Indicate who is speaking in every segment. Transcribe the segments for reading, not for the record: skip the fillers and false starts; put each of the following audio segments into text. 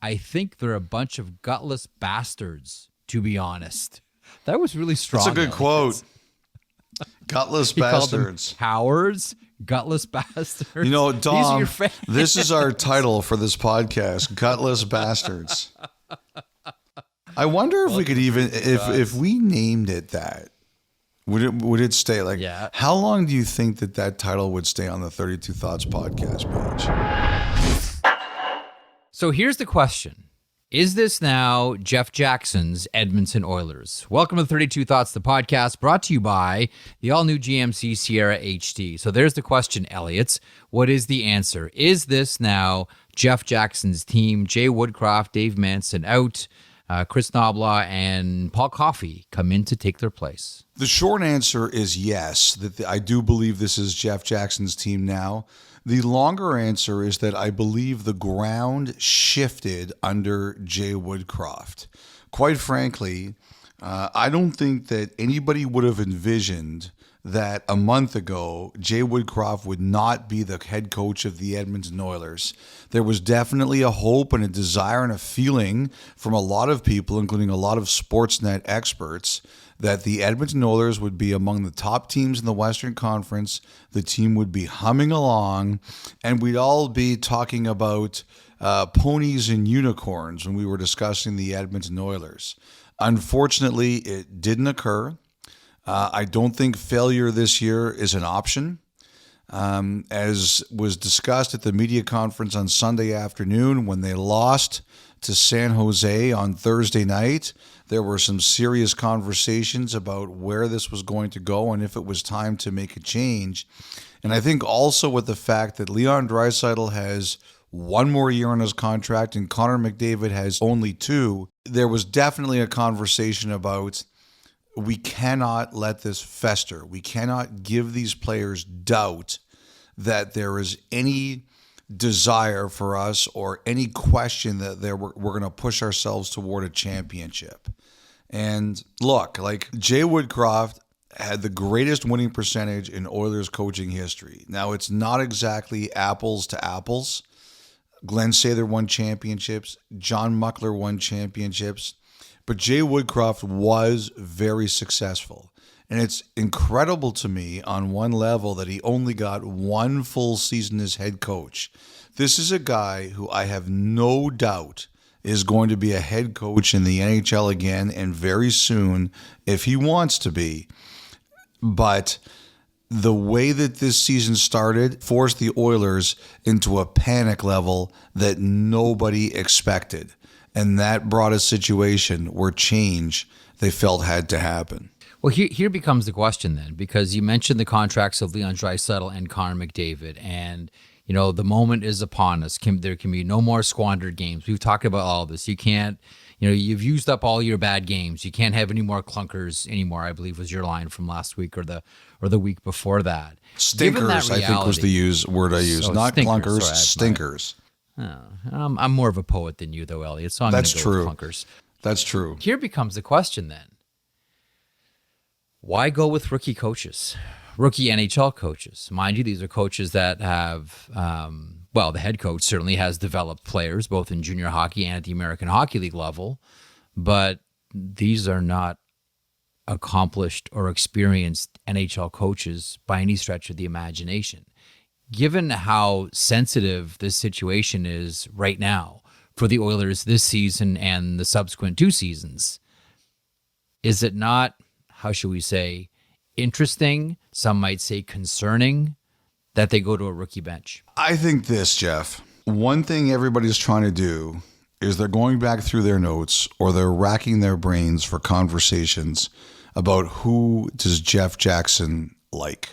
Speaker 1: I think they're a bunch of gutless bastards, to be honest. That was really strong.
Speaker 2: That's a good quote. Gutless bastards.
Speaker 1: Cowards, gutless bastards.
Speaker 2: You know, Dom,
Speaker 1: These are your
Speaker 2: this is our title for this podcast, Gutless Bastards. I wonder if we could even, if we named it that, would it stay? Like,
Speaker 1: yeah.
Speaker 2: How long do you think that title would stay on the 32 Thoughts podcast page?
Speaker 1: So here's the question. Is this now Jeff Jackson's Edmonton Oilers? Welcome to 32 Thoughts, the podcast brought to you by the all-new GMC Sierra HD. So there's the question, Elliotte. What is the answer? Is this now Jeff Jackson's team? Jay Woodcroft, Dave Manson out. Kris Knoblauch and Paul Coffey come in to take their place.
Speaker 2: The short answer is yes, that I do believe this is Jeff Jackson's team now. The longer answer is that I believe the ground shifted under Jay Woodcroft. Quite frankly, I don't think that anybody would have envisioned that a month ago, Jay Woodcroft would not be the head coach of the Edmonton Oilers. There was definitely a hope and a desire and a feeling from a lot of people, including a lot of Sportsnet experts, that the Edmonton Oilers would be among the top teams in the Western Conference. The team would be humming along, and we'd all be talking about ponies and unicorns when we were discussing the Edmonton Oilers. Unfortunately, it didn't occur. I don't think failure this year is an option. As was discussed at the media conference on Sunday afternoon when they lost to San Jose on Thursday night, there were some serious conversations about where this was going to go and if it was time to make a change. And I think also with the fact that Leon Draisaitl has one more year on his contract and Connor McDavid has only 2, there was definitely a conversation about we cannot let this fester. We cannot give these players doubt that there is any desire for us or any question that we're going to push ourselves toward a championship. And look, like Jay Woodcroft had the greatest winning percentage in Oilers coaching history. Now, it's not exactly apples to apples. Glenn Sather won championships. John Muckler won championships. But Jay Woodcroft was very successful. And it's incredible to me on one level that he only got one full season as head coach. This is a guy who I have no doubt is going to be a head coach in the NHL again, and very soon if he wants to be. But the way that this season started forced the Oilers into a panic level that nobody expected. And that brought a situation where change they felt had to happen.
Speaker 1: Well, here becomes the question then, because you mentioned the contracts of Leon Draisaitl and Connor McDavid, and you know the moment is upon us. There can be no more squandered games. We've talked about all this. You can't, you've used up all your bad games. You can't have any more clunkers anymore, I believe was your line from last week or the week before that.
Speaker 2: Stinkers, I think was the word I used. Not clunkers, sorry, stinkers.
Speaker 1: I'm more of a poet than you, though, Elliotte. So I'm going to go with clunkers.
Speaker 2: That's true.
Speaker 1: Here becomes the question then. Why go with rookie coaches, rookie NHL coaches? Mind you, these are coaches that have, the head coach certainly has developed players, both in junior hockey and at the American Hockey League level, but these are not accomplished or experienced NHL coaches by any stretch of the imagination. Given how sensitive this situation is right now for the Oilers this season and the subsequent 2 seasons, is it not, how should we say, interesting, some might say concerning, that they go to a rookie bench?
Speaker 2: I think this, Jeff. One thing everybody's trying to do is they're going back through their notes or they're racking their brains for conversations about who does Jeff Jackson like.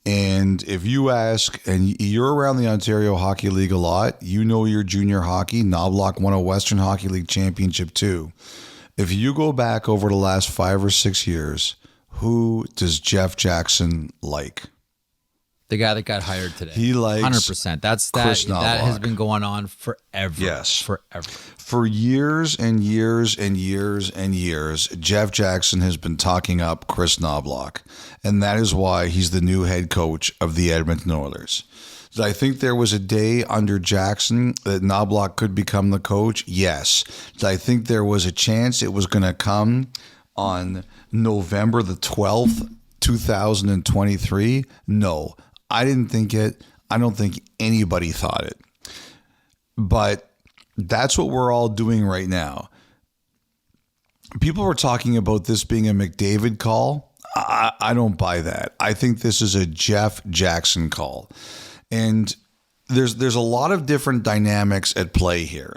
Speaker 2: And if you ask, and you're around the Ontario Hockey League a lot, you know your junior hockey. Knoblauch won a Western Hockey League championship too. If you go back over the last 5 or 6 years, who does Jeff Jackson like?
Speaker 1: The guy that got hired today.
Speaker 2: He likes
Speaker 1: 100%. That has been going on forever.
Speaker 2: Yes.
Speaker 1: Forever.
Speaker 2: For years and years and years and years, Jeff Jackson has been talking up Kris Knoblauch. And that is why he's the new head coach of the Edmonton Oilers. Did I think there was a day under Jackson that Knoblauch could become the coach? Yes. Did I think there was a chance it was going to come on November the 12th, 2023? No. I didn't think it. I don't think anybody thought it. But that's what we're all doing right now. People were talking about this being a McDavid call. I don't buy that. I think this is a Jeff Jackson call. And there's a lot of different dynamics at play here.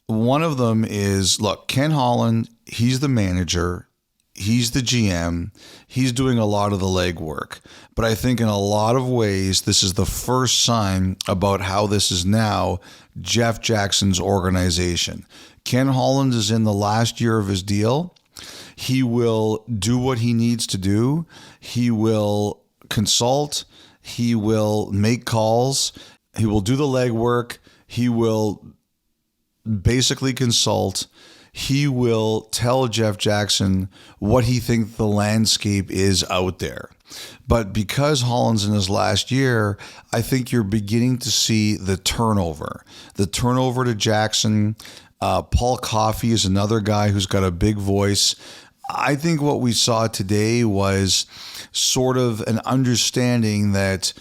Speaker 2: One of them is, look, Ken Holland, he's the manager. He's the GM. He's doing a lot of the legwork. But I think in a lot of ways, this is the first sign about how this is now Jeff Jackson's organization. Ken Holland is in the last year of his deal. He will do what he needs to do. He will consult. He will make calls. He will do the legwork. He will basically consult. He will tell Jeff Jackson what he thinks the landscape is out there. But because Holland's in his last year, I think you're beginning to see the turnover. The turnover to Jackson. Paul Coffey is another guy who's got a big voice. I think what we saw today was sort of an understanding that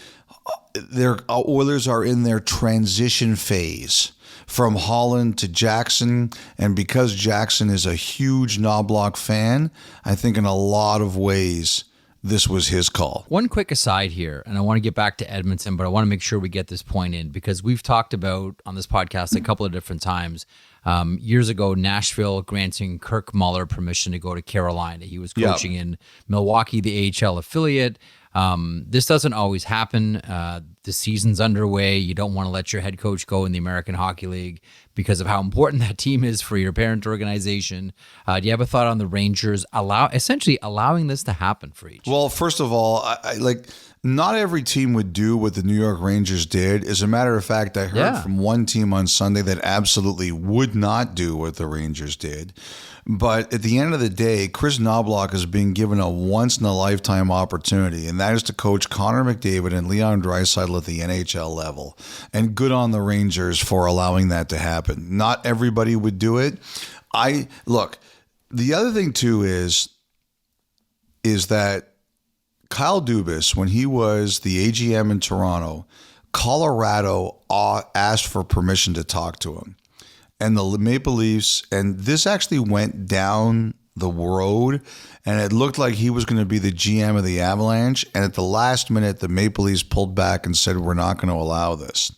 Speaker 2: their Oilers are in their transition phase from Holland to Jackson. And because Jackson is a huge Knoblauch fan, I think in a lot of ways, this was his call.
Speaker 1: One quick aside here, and I want to get back to Edmonton, but I want to make sure we get this point in because we've talked about on this podcast a couple of different times. Years ago, Nashville granting Kirk Muller permission to go to Carolina. He was coaching in Milwaukee, the AHL affiliate. This doesn't always happen. The season's underway. You don't want to let your head coach go in the American Hockey League because of how important that team is for your parent organization. Do you have a thought on the Rangers essentially allowing this to happen for each?
Speaker 2: Well, first of all, not every team would do what the New York Rangers did. As a matter of fact, I heard from one team on Sunday that absolutely would not do what the Rangers did. But at the end of the day, Kris Knoblauch is being given a once-in-a-lifetime opportunity, and that is to coach Connor McDavid and Leon Draisaitl at the NHL level. And good on the Rangers for allowing that to happen. Not everybody would do it. Look, the other thing, too, is that Kyle Dubas, when he was the AGM in Toronto, Colorado asked for permission to talk to him. And the Maple Leafs, and this actually went down the road, and it looked like he was going to be the GM of the Avalanche. And at the last minute, the Maple Leafs pulled back and said, we're not going to allow this.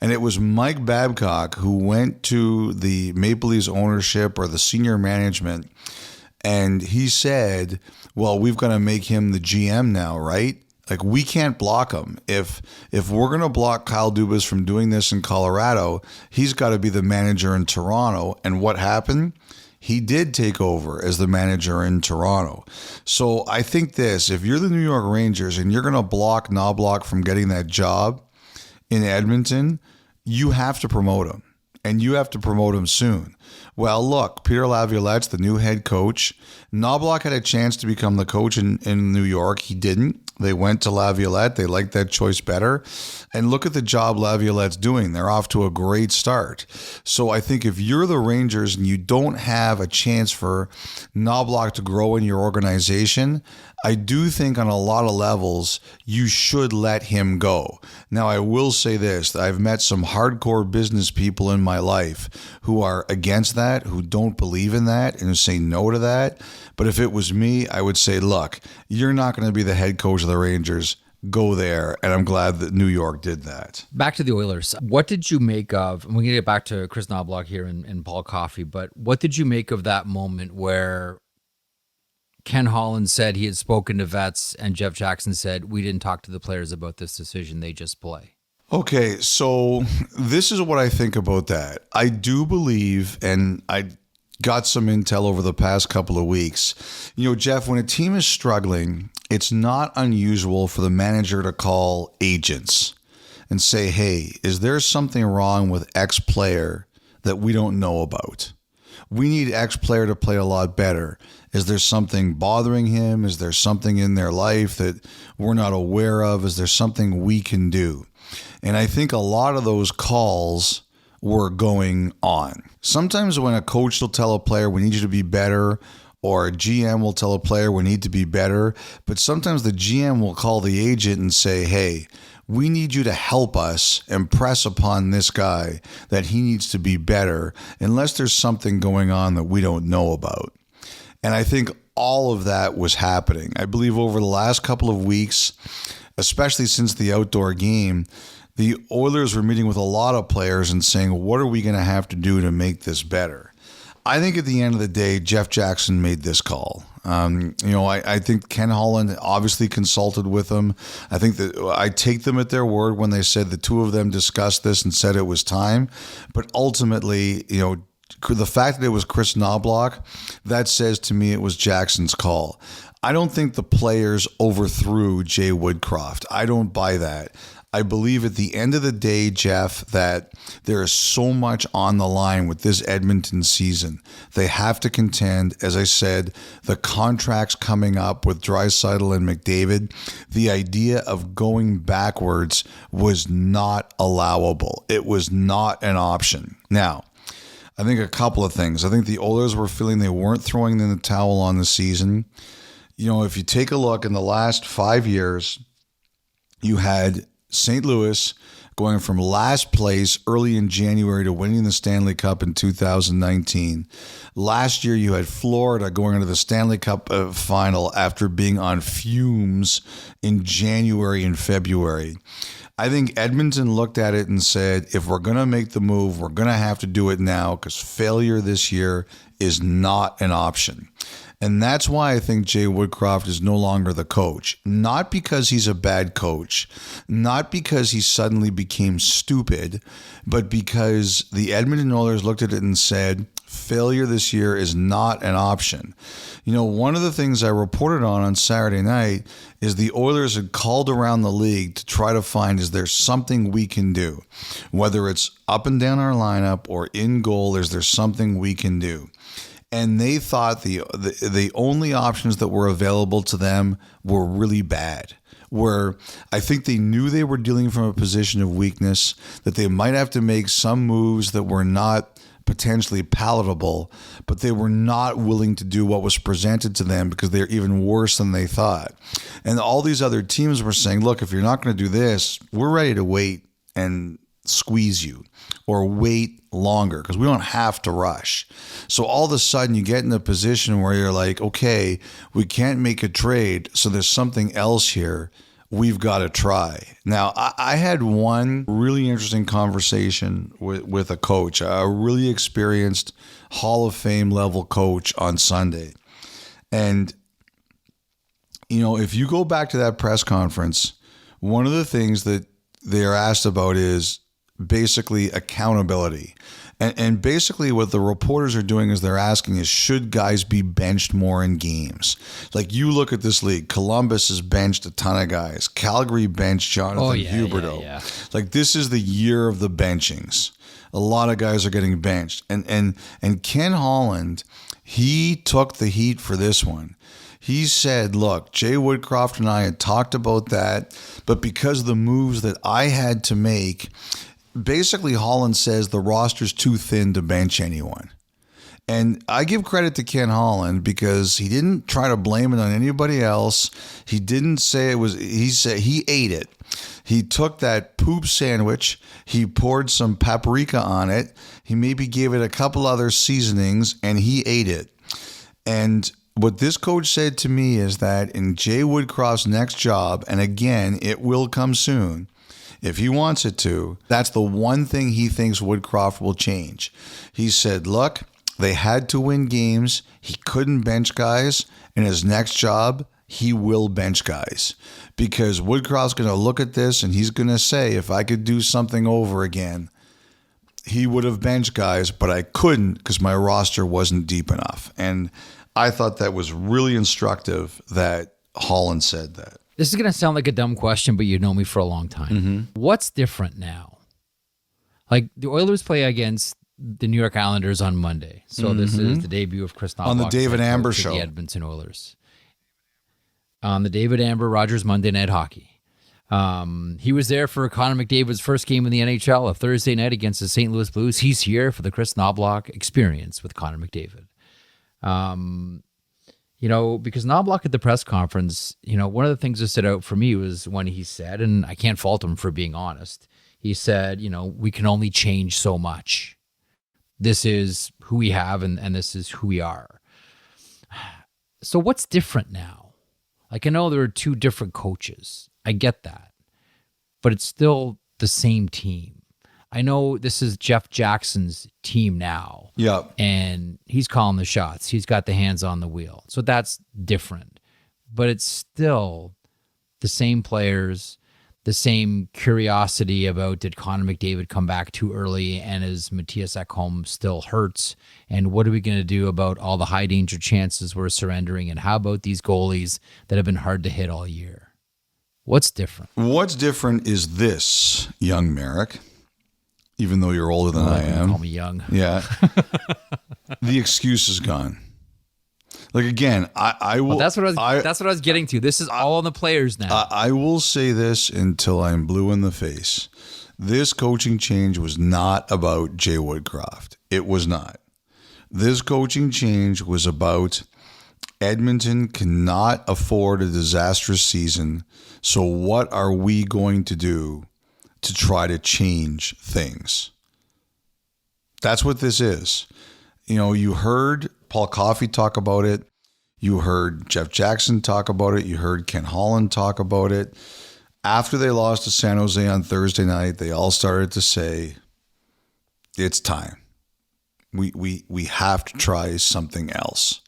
Speaker 2: And it was Mike Babcock who went to the Maple Leafs ownership or the senior management, and he said, well, we've got to make him the GM now, right? Like, we can't block him. If we're going to block Kyle Dubas from doing this in Colorado, he's got to be the manager in Toronto. And what happened? He did take over as the manager in Toronto. So I think if you're the New York Rangers and you're going to block Knoblauch from getting that job in Edmonton, you have to promote him. And you have to promote him soon. Well, look, Peter Laviolette's the new head coach. Knoblauch had a chance to become the coach in New York. He didn't. They went to Laviolette. They liked that choice better. And look at the job Laviolette's doing. They're off to a great start. So I think if you're the Rangers and you don't have a chance for Knoblauch to grow in your organization, I do think on a lot of levels, you should let him go. Now, I will say this. I've met some hardcore business people in my life who are against that, who don't believe in that, and who say no to that. But if it was me, I would say, look, you're not going to be the head coach of the Rangers. Go there. And I'm glad that New York did that.
Speaker 1: Back to the Oilers. What did you make of, and we're going to get back to Kris Knoblauch here and Paul Coffey, but what did you make of that moment where Ken Holland said he had spoken to vets and Jeff Jackson said, we didn't talk to the players about this decision, they just play?
Speaker 2: Okay, so this is what I think about that. I do believe, and I got some intel over the past couple of weeks. You know, Jeff, when a team is struggling, it's not unusual for the manager to call agents and say, hey, is there something wrong with X player that we don't know about? We need X player to play a lot better. Is there something bothering him? Is there something in their life that we're not aware of? Is there something we can do? And I think a lot of those calls were going on. Sometimes when a coach will tell a player, we need you to be better, or a GM will tell a player, we need to be better. But sometimes the GM will call the agent and say, hey, we need you to help us impress upon this guy that he needs to be better, unless there's something going on that we don't know about. And I think all of that was happening. I believe over the last couple of weeks, especially since the outdoor game, the Oilers were meeting with a lot of players and saying, what are we going to have to do to make this better? I think at the end of the day, Jeff Jackson made this call. I think Ken Holland obviously consulted with them. I think that I take them at their word when they said the two of them discussed this and said it was time. But ultimately, the fact that it was Kris Knoblauch, that says to me it was Jackson's call. I don't think the players overthrew Jay Woodcroft. I don't buy that. I believe at the end of the day, Jeff, that there is so much on the line with this Edmonton season. They have to contend. As I said, the contracts coming up with Draisaitl and McDavid, the idea of going backwards was not allowable. It was not an option. Now, I think a couple of things. I think the Oilers were feeling they weren't throwing in the towel on the season. If you take a look in the last 5 years, you had St. Louis going from last place early in January to winning the Stanley Cup in 2019. Last year, you had Florida going into the Stanley Cup final after being on fumes in January and February. I think Edmonton looked at it and said, if we're going to make the move, we're going to have to do it now because failure this year is not an option. And that's why I think Jay Woodcroft is no longer the coach. Not because he's a bad coach, not because he suddenly became stupid, but because the Edmonton Oilers looked at it and said, failure this year is not an option. One of the things I reported on Saturday night is the Oilers had called around the league to try to find, is there something we can do? Whether it's up and down our lineup or in goal, is there something we can do? And they thought the only options that were available to them were really bad, where I think they knew they were dealing from a position of weakness, that they might have to make some moves that were not potentially palatable, but they were not willing to do what was presented to them because they're even worse than they thought. And all these other teams were saying, look, if you're not going to do this, we're ready to wait and squeeze you or wait longer because we don't have to rush. So all of a sudden you get in a position where you're like, okay, we can't make a trade, so there's something else here we've got to try. Now, I had one really interesting conversation with a coach, a really experienced Hall of Fame level coach on Sunday. And, if you go back to that press conference, one of the things that they're asked about is basically accountability. And basically what the reporters are doing is they're asking is, should guys be benched more in games? Like, you look at this league, Columbus has benched a ton of guys. Calgary benched Jonathan Huberdeau.
Speaker 1: Yeah.
Speaker 2: Like, this is the year of the benchings. A lot of guys are getting benched. And Ken Holland, he took the heat for this one. He said, look, Jay Woodcroft and I had talked about that, but because of the moves that I had to make, basically Holland says the roster's too thin to bench anyone. And I give credit to Ken Holland because he didn't try to blame it on anybody else. He didn't say it was, he said he ate it. He took that poop sandwich, he poured some paprika on it, he maybe gave it a couple other seasonings, and he ate it. And what this coach said to me is that in Jay Woodcroft's next job, and again, it will come soon, if he wants it to, that's the one thing he thinks Woodcroft will change. He said, look, they had to win games. He couldn't bench guys. In his next job, he will bench guys because Woodcroft's going to look at this and he's going to say, if I could do something over again, he would have benched guys, but I couldn't because my roster wasn't deep enough. And I thought that was really instructive that Holland said that.
Speaker 1: This is going to sound like a dumb question, but you know me for a long time.
Speaker 2: Mm-hmm.
Speaker 1: What's different now? Like, the Oilers play against the New York Islanders on Monday. So this is the debut of Kris Knoblauch
Speaker 2: on the David Amber
Speaker 1: show.
Speaker 2: show.
Speaker 1: The Edmonton Oilers. On the David Amber Rogers Monday Night Hockey. He was there for Connor McDavid's first game in the NHL, a Thursday night against the St. Louis Blues. He's here for the Kris Knoblauch experience with Connor McDavid. Because Knoblauch at the press conference, one of the things that stood out for me was when he said, and I can't fault him for being honest, he said, we can only change so much. This is who we have, and this is who we are. So what's different now? Like, I know there are two different coaches. I get that. But it's still the same team. I know this is Jeff Jackson's team now.
Speaker 2: Yeah.
Speaker 1: And he's calling the shots. He's got the hands on the wheel. So that's different. But it's still the same players, the same curiosity about, did Connor McDavid come back too early, and is Matthias Ekholm still hurts? And what are we going to do about all the high danger chances we're surrendering? And how about these goalies that have been hard to hit all year? What's different?
Speaker 2: What's different is this, young Merrick, even though you're older than I am.
Speaker 1: Call me young.
Speaker 2: Yeah. The excuse is gone. Like, again, I will.
Speaker 1: Well, that's what I was getting to. This is all on the players now.
Speaker 2: I will say this until I'm blue in the face. This coaching change was not about Jay Woodcroft. It was not. This coaching change was about Edmonton cannot afford a disastrous season. So what are we going to do to try to change things? That's what this is. You heard Paul Coffey talk about it. You heard Jeff Jackson talk about it. You heard Ken Holland talk about it. After they lost to San Jose on Thursday night, they all started to say, it's time. We have to try something else.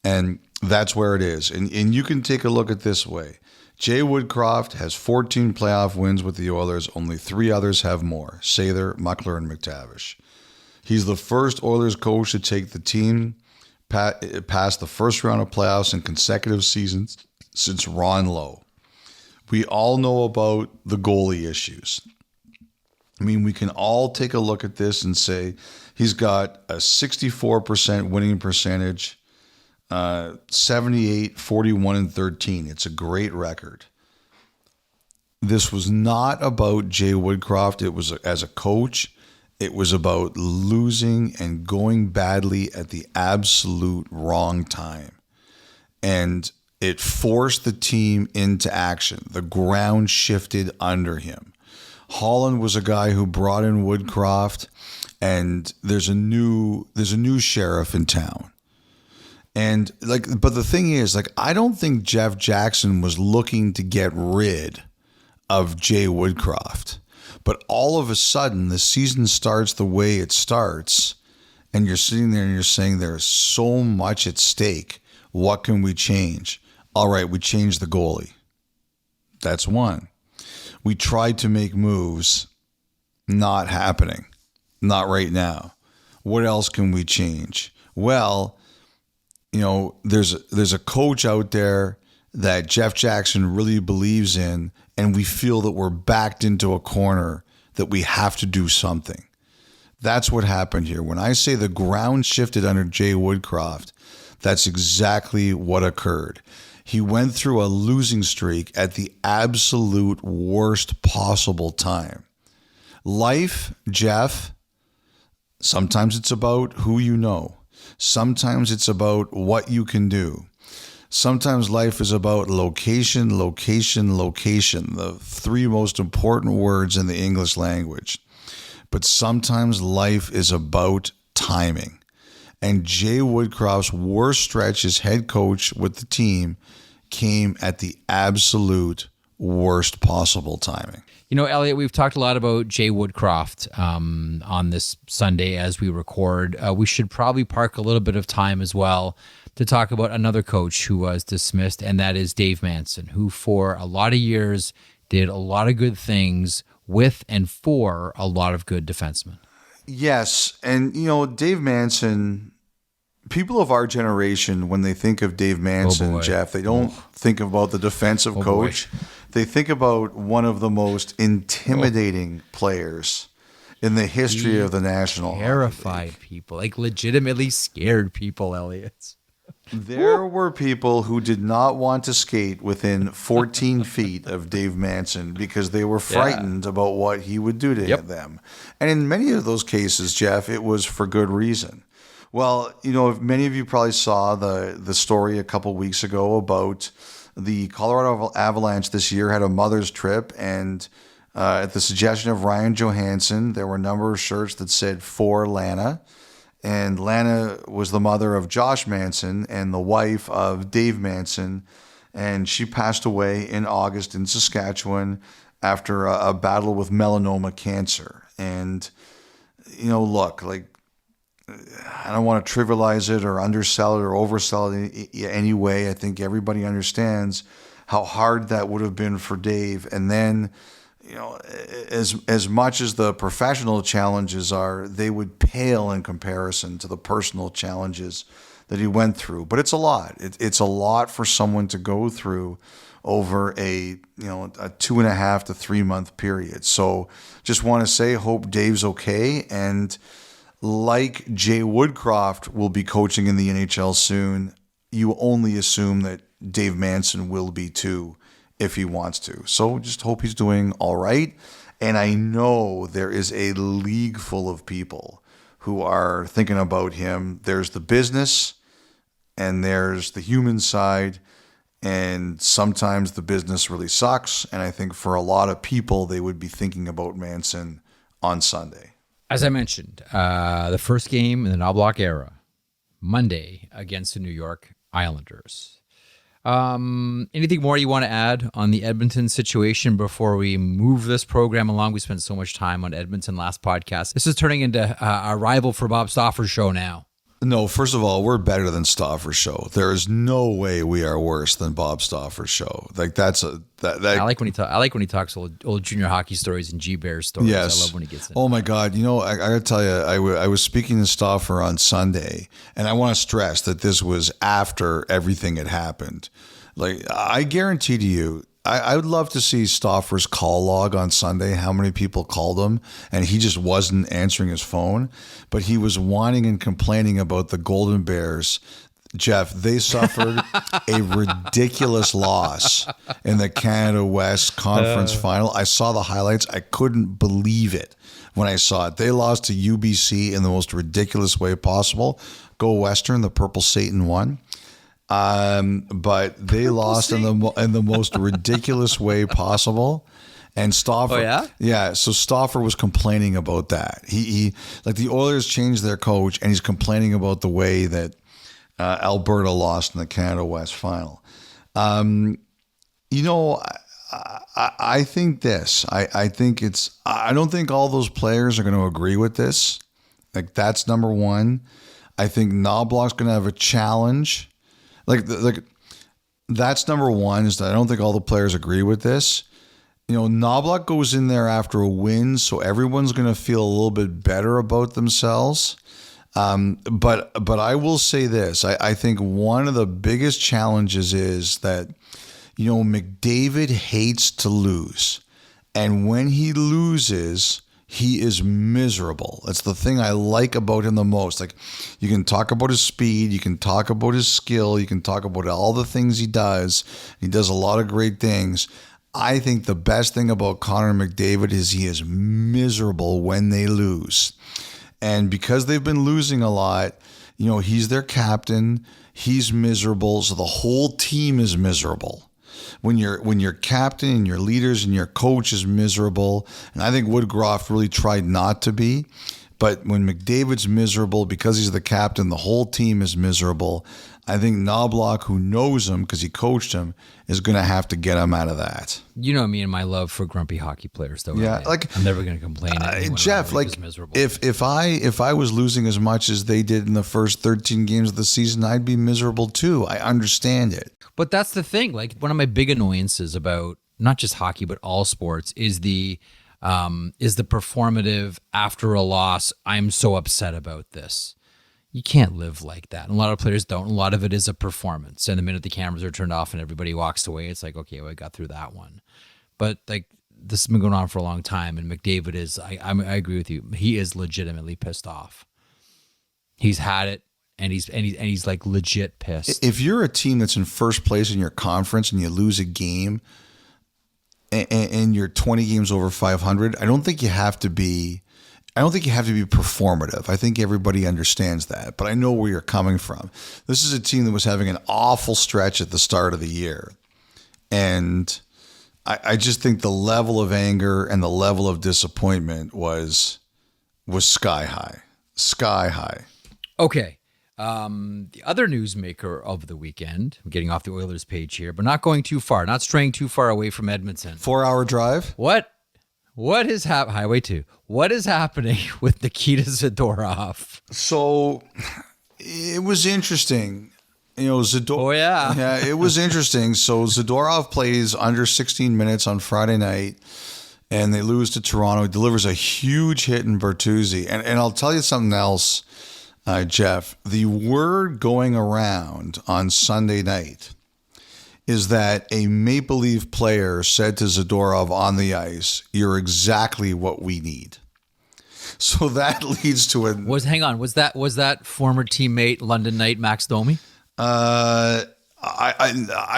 Speaker 2: And that's where it is. And you can take a look at it this way. Jay Woodcroft has 14 playoff wins with the Oilers. Only 3 others have more: Sather, Muckler, and McTavish. He's the first Oilers coach to take the team past the first round of playoffs in consecutive seasons since Ron Lowe. We all know about the goalie issues. I mean, we can all take a look at this and say he's got a 64% winning percentage, 78, 41, and 13. It's a great record. This was not about Jay Woodcroft. It was as a coach. It was about losing and going badly at the absolute wrong time. And it forced the team into action. The ground shifted under him. Holland was a guy who brought in Woodcroft, and there's a new sheriff in town. And but the thing is, I don't think Jeff Jackson was looking to get rid of Jay Woodcroft. But all of a sudden, the season starts the way it starts, and you're sitting there and you're saying there's so much at stake. What can we change? All right, we changed the goalie. That's one. We tried to make moves. Not happening. Not right now. What else can we change? Well, there's a coach out there that Jeff Jackson really believes in, and we feel that we're backed into a corner that we have to do something. That's what happened here. When I say the ground shifted under Jay Woodcroft, that's exactly what occurred. He went through a losing streak at the absolute worst possible time. Life, Jeff, sometimes it's about who you know. Sometimes it's about what you can do. Sometimes life is about location, location, location, the 3 most important words in the English language. But sometimes life is about timing. And Jay Woodcroft's worst stretch as head coach with the team came at the absolute worst possible timing.
Speaker 1: Elliotte, we've talked a lot about Jay Woodcroft on this Sunday as we record. We should probably park a little bit of time as well to talk about another coach who was dismissed, and that is Dave Manson, who for a lot of years did a lot of good things with and for a lot of good defensemen.
Speaker 2: Yes, and Dave Manson, people of our generation, when they think of Dave Manson, Jeff, they don't think about the defensive coach.
Speaker 1: Boy.
Speaker 2: They think about one of the most intimidating players in the history of the National Hockey League.
Speaker 1: Terrified people, legitimately scared people, Elliotte.
Speaker 2: There were people who did not want to skate within 14 feet of Dave Manson because they were frightened about what he would do to them. And in many of those cases, Jeff, it was for good reason. Well, many of you probably saw the story a couple weeks ago about the Colorado Avalanche this year had a mother's trip, and at the suggestion of Ryan Johansson, there were a number of shirts that said "For Lana." And Lana was the mother of Josh Manson and the wife of Dave Manson. And she passed away in August in Saskatchewan after a battle with melanoma cancer. And, look, like, I don't want to trivialize it or undersell it or oversell it in any way. I think everybody understands how hard that would have been for Dave. And then, as much as the professional challenges are, they would pale in comparison to the personal challenges that he went through. But it's a lot. It's a lot for someone to go through over a 2.5 to 3 month period. So just want to say, hope Dave's okay. And like Jay Woodcroft will be coaching in the NHL soon, you only assume that Dave Manson will be too, if he wants to. So just hope he's doing all right. And I know there is a league full of people who are thinking about him. There's the business and there's the human side. And sometimes the business really sucks. And I think for a lot of people, they would be thinking about Manson on Sunday.
Speaker 1: As I mentioned, the first game in the Knoblauch era, Monday against the New York Islanders. Anything more you want to add on the Edmonton situation before we move this program along? We spent so much time on Edmonton last podcast. This is turning into a rival for Bob Stauffer's show now.
Speaker 2: No, first of all, we're better than Stauffer's show. There is no way we are worse than Bob Stauffer's show. Like I
Speaker 1: like when he talks old junior hockey stories and G Bears stories.
Speaker 2: Yes.
Speaker 1: I love when he gets in.
Speaker 2: Oh my God! I got to tell you, I was speaking to Stauffer on Sunday, and I want to stress that this was after everything had happened. Like, I guarantee to you, I would love to see Stauffer's call log on Sunday, how many people called him, and he just wasn't answering his phone, but he was whining and complaining about the Golden Bears. Jeff, they suffered a ridiculous loss in the Canada West Conference Final. I saw the highlights. I couldn't believe it when I saw it. They lost to UBC in the most ridiculous way possible. Go Western, the Purple Satan won. But they lost in the most ridiculous way possible. And Stauffer, so Stauffer was complaining about that. He like the Oilers changed their coach, and he's complaining about the way that Alberta lost in the Canada West Final. I think this. I think it's. I don't think all those players are going to agree with this. Like, that's number one. I think Knoblauch's going to have a challenge. Like that's number one, is that I don't think all the players agree with this. Knoblauch goes in there after a win, so everyone's going to feel a little bit better about themselves. But I will say this. I think one of the biggest challenges is that, McDavid hates to lose. And when he loses, he is miserable. That's the thing I like about him the most. Like, you can talk about his speed, you can talk about his skill, you can talk about all the things he does. He does a lot of great things. I think the best thing about Connor McDavid is he is miserable when they lose. And because they've been losing a lot, he's their captain. He's miserable. So the whole team is miserable. When your captain and your leaders and your coach is miserable, and I think Woodcroft really tried not to be, but when McDavid's miserable because he's the captain, the whole team is miserable. I think Knoblauch, who knows him because he coached him, is going to have to get him out of that.
Speaker 1: You know me and my love for grumpy hockey players, though.
Speaker 2: Yeah,
Speaker 1: right? I'm never going to complain.
Speaker 2: Jeff, like, if I was losing as much as they did in the first 13 games of the season, I'd be miserable too. I understand it.
Speaker 1: But that's the thing. Like, one of my big annoyances about not just hockey but all sports is the performative after a loss. I'm so upset about this. You can't live like that. And a lot of players don't. A lot of it is a performance. And the minute the cameras are turned off and everybody walks away, it's like, okay, well, I got through that one. But like, this has been going on for a long time. And McDavid is, I agree with you. He is legitimately pissed off. He's had it. and he's like legit pissed.
Speaker 2: If you're a team that's in first place in your conference and you lose a game and you're 20 games over 500, I don't think you have to be performative. I think everybody understands that, but I know where you're coming from. This is a team that was having an awful stretch at the start of the year. And I just think the level of anger and the level of disappointment was sky high. Sky high.
Speaker 1: Okay. The other newsmaker of the weekend, I'm getting off the Oilers page here, but not going too far, not straying too far away from Edmonton.
Speaker 2: 4-hour drive?
Speaker 1: What is Highway 2? What is happening with Nikita Zadorov?
Speaker 2: So it was interesting. Zadorov.
Speaker 1: Oh, yeah.
Speaker 2: Yeah, it was interesting. So Zadorov plays under 16 minutes on Friday night, and they lose to Toronto. He delivers a huge hit in Bertuzzi. And I'll tell you something else, Jeff. The word going around on Sunday night is that a Maple Leaf player said to Zadorov on the ice, "You're exactly what we need." So that leads to a
Speaker 1: was that former teammate London Knight Max Domi?
Speaker 2: I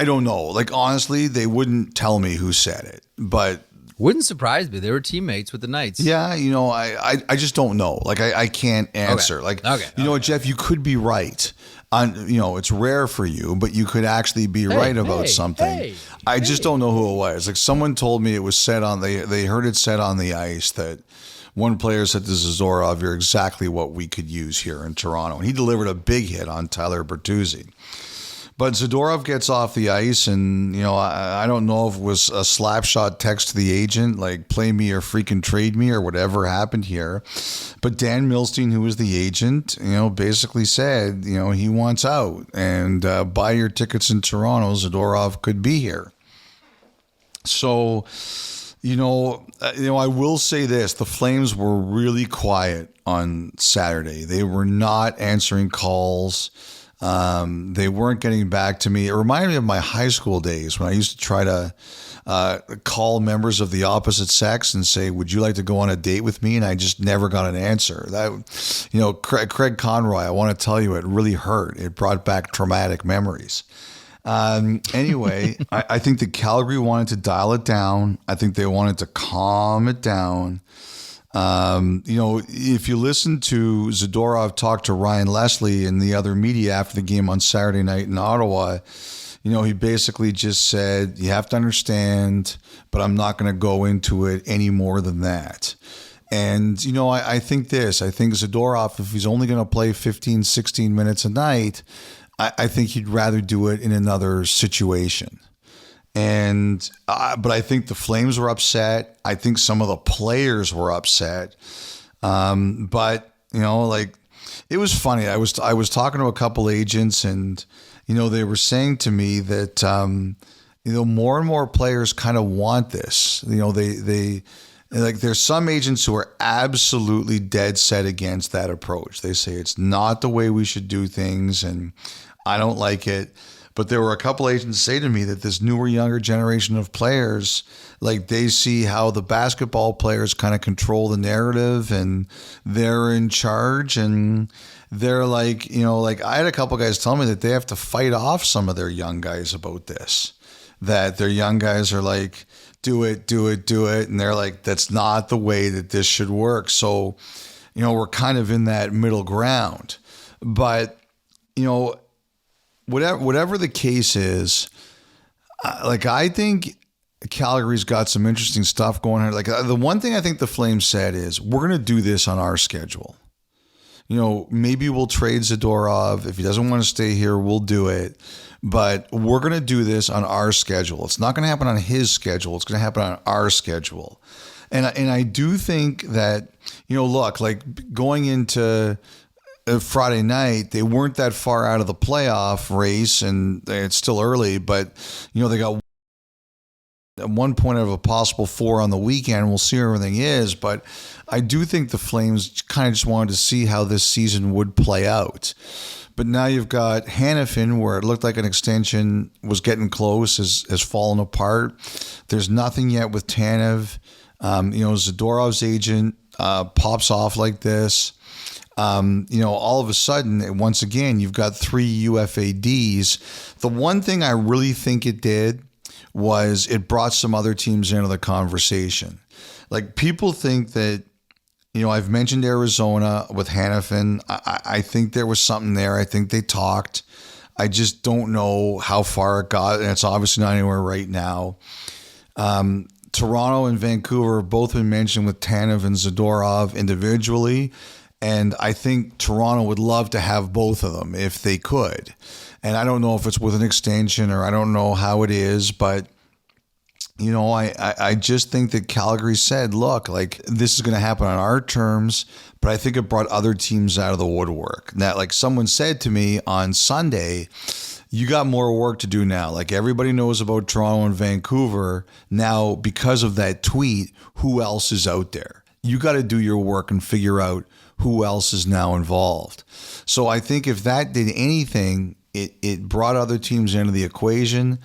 Speaker 2: don't know. Like, honestly, they wouldn't tell me who said it, but
Speaker 1: wouldn't surprise me. They were teammates with the Knights.
Speaker 2: Yeah, I just don't know. Like, I can't answer.
Speaker 1: Okay.
Speaker 2: Like,
Speaker 1: okay.
Speaker 2: You know what, Jeff, you could be right. It's rare for you, but you could actually be right about something. I just don't know who it was. Like, someone told me it was said they heard it said on the ice that one player said to Zadorov, "You're exactly what we could use here in Toronto." And he delivered a big hit on Tyler Bertuzzi. But Zadorov gets off the ice, and, I don't know if it was a slapshot text to the agent, like, play me or freaking trade me or whatever happened here. But Dan Milstein, who was the agent, basically said, he wants out, and buy your tickets in Toronto. Zadorov could be here. So, I will say this. The Flames were really quiet on Saturday. They were not answering calls. They weren't getting back to me. It reminded me of my high school days when I used to try to call members of the opposite sex and say, "Would you like to go on a date with me?" And I just never got an answer. That, Craig Conroy, I want to tell you, it really hurt. It brought back traumatic memories. Anyway, I think that Calgary wanted to dial it down. I think they wanted to calm it down. If you listen to Zadorov talk to Ryan Leslie and the other media after the game on Saturday night in Ottawa, he basically just said, "You have to understand, but I'm not going to go into it any more than that." And, I think Zadorov, if he's only going to play 15, 16 minutes a night, I think he'd rather do it in another situation. And but I think the Flames were upset. I think some of the players were upset. But it was funny. I was talking to a couple agents, and they were saying to me that more and more players kind of want this. They there's some agents who are absolutely dead set against that approach. They say it's not the way we should do things, and I don't like it. But there were a couple agents say to me that this newer, younger generation of players, they see how the basketball players kind of control the narrative and they're in charge. And they're I had a couple guys tell me that they have to fight off some of their young guys about this, that their young guys are like, do it. And they're like, that's not the way that this should work. So, we're kind of in that middle ground. But, whatever the case is, I think Calgary's got some interesting stuff going on. The one thing I think the Flames said is, we're going to do this on our schedule. Maybe we'll trade Zadorov. If he doesn't want to stay here, we'll do it. But we're going to do this on our schedule. It's not going to happen on his schedule. It's going to happen on our schedule. And I do think that, going into Friday night, they weren't that far out of the playoff race, and it's still early, but they got at one point of a possible 4 on the weekend. We'll see where everything is, but I do think the Flames kind of just wanted to see how this season would play out. But now you've got Hanifin, where it looked like an extension was getting close, has fallen apart. There's nothing yet with Tanev. Zadorov's agent pops off like this. All of a sudden, once again, you've got 3 UFADs. The one thing I really think it did was it brought some other teams into the conversation. Like, people think that, I've mentioned Arizona with Hannafin. I think there was something there. I think they talked. I just don't know how far it got, and it's obviously not anywhere right now. Toronto and Vancouver have both been mentioned with Tanev and Zadorov individually. And I think Toronto would love to have both of them if they could. And I don't know if it's with an extension or I don't know how it is, but I just think that Calgary said, look, like, this is going to happen on our terms, but I think it brought other teams out of the woodwork. That, like someone said to me on Sunday, you got more work to do now. Like, everybody knows about Toronto and Vancouver. Now, because of that tweet, who else is out there? You got to do your work and figure out who else is now involved. So I think if that did anything, it brought other teams into the equation.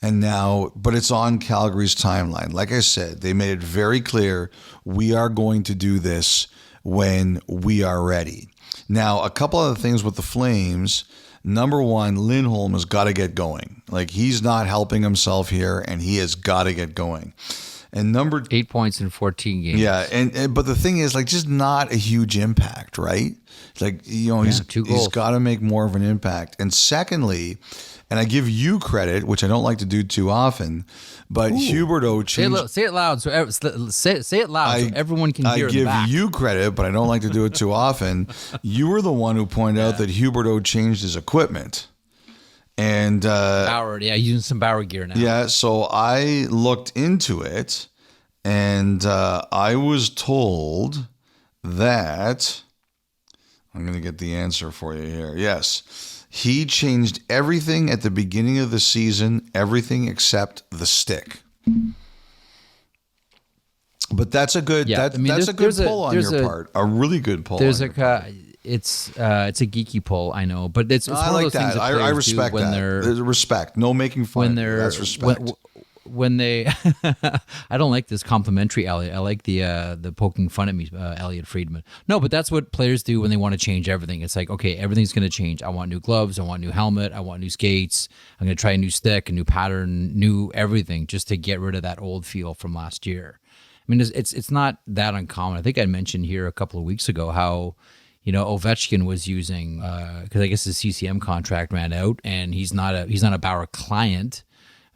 Speaker 2: And now, but it's on Calgary's timeline. Like I said, they made it very clear, we are going to do this when we are ready. Now, a couple other things with the Flames. Number one, Lindholm has got to get going. Like, he's not helping himself here, and he has got to get going. And 8
Speaker 1: points in 14 games.
Speaker 2: Yeah, but the thing is, like, just not a huge impact, right? Like, he's got to make more of an impact. And secondly, and I give you credit, which I don't like to do too often, but Huberdeau changed.
Speaker 1: Say it loud, so say it loud, so everyone can hear.
Speaker 2: I give you credit, but I don't like to do it too often. You were the one who pointed out that Huberdeau changed his equipment. And
Speaker 1: Bauer, using some Bauer gear now.
Speaker 2: Yeah, so I looked into it, and I was told that I'm going to get the answer for you here. Yes, he changed everything at the beginning of the season, everything except the stick. But that's a good that's a good pull on your part. A really good pull.
Speaker 1: There's it's a geeky pull, I know, but it's one
Speaker 2: I
Speaker 1: of
Speaker 2: like
Speaker 1: those
Speaker 2: that.
Speaker 1: things that
Speaker 2: I respect
Speaker 1: when
Speaker 2: that. There's respect. No making fun.
Speaker 1: When they're
Speaker 2: that's respect.
Speaker 1: When they, I don't like this complimentary Elliotte. I like the poking fun at me, Elliotte Friedman. No, but that's what players do when they want to change everything. It's like, okay, everything's going to change. I want new gloves. I want new helmet. I want new skates. I'm going to try a new stick, a new pattern, new everything, just to get rid of that old feel from last year. I mean, it's not that uncommon. I think I mentioned here a couple of weeks ago how, Ovechkin was using, because I guess his CCM contract ran out, and he's not a Bauer client,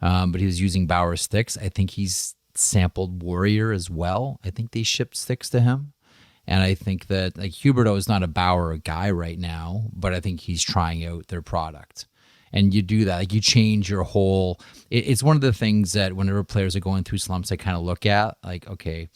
Speaker 1: but he was using Bauer sticks. I think he's sampled Warrior as well. I think they shipped sticks to him, and I think that, like, Huberdeau is not a Bauer guy right now, but I think he's trying out their product. And you do that, like, you change your whole. It's one of the things that whenever players are going through slumps, I kind of look at, like, okay,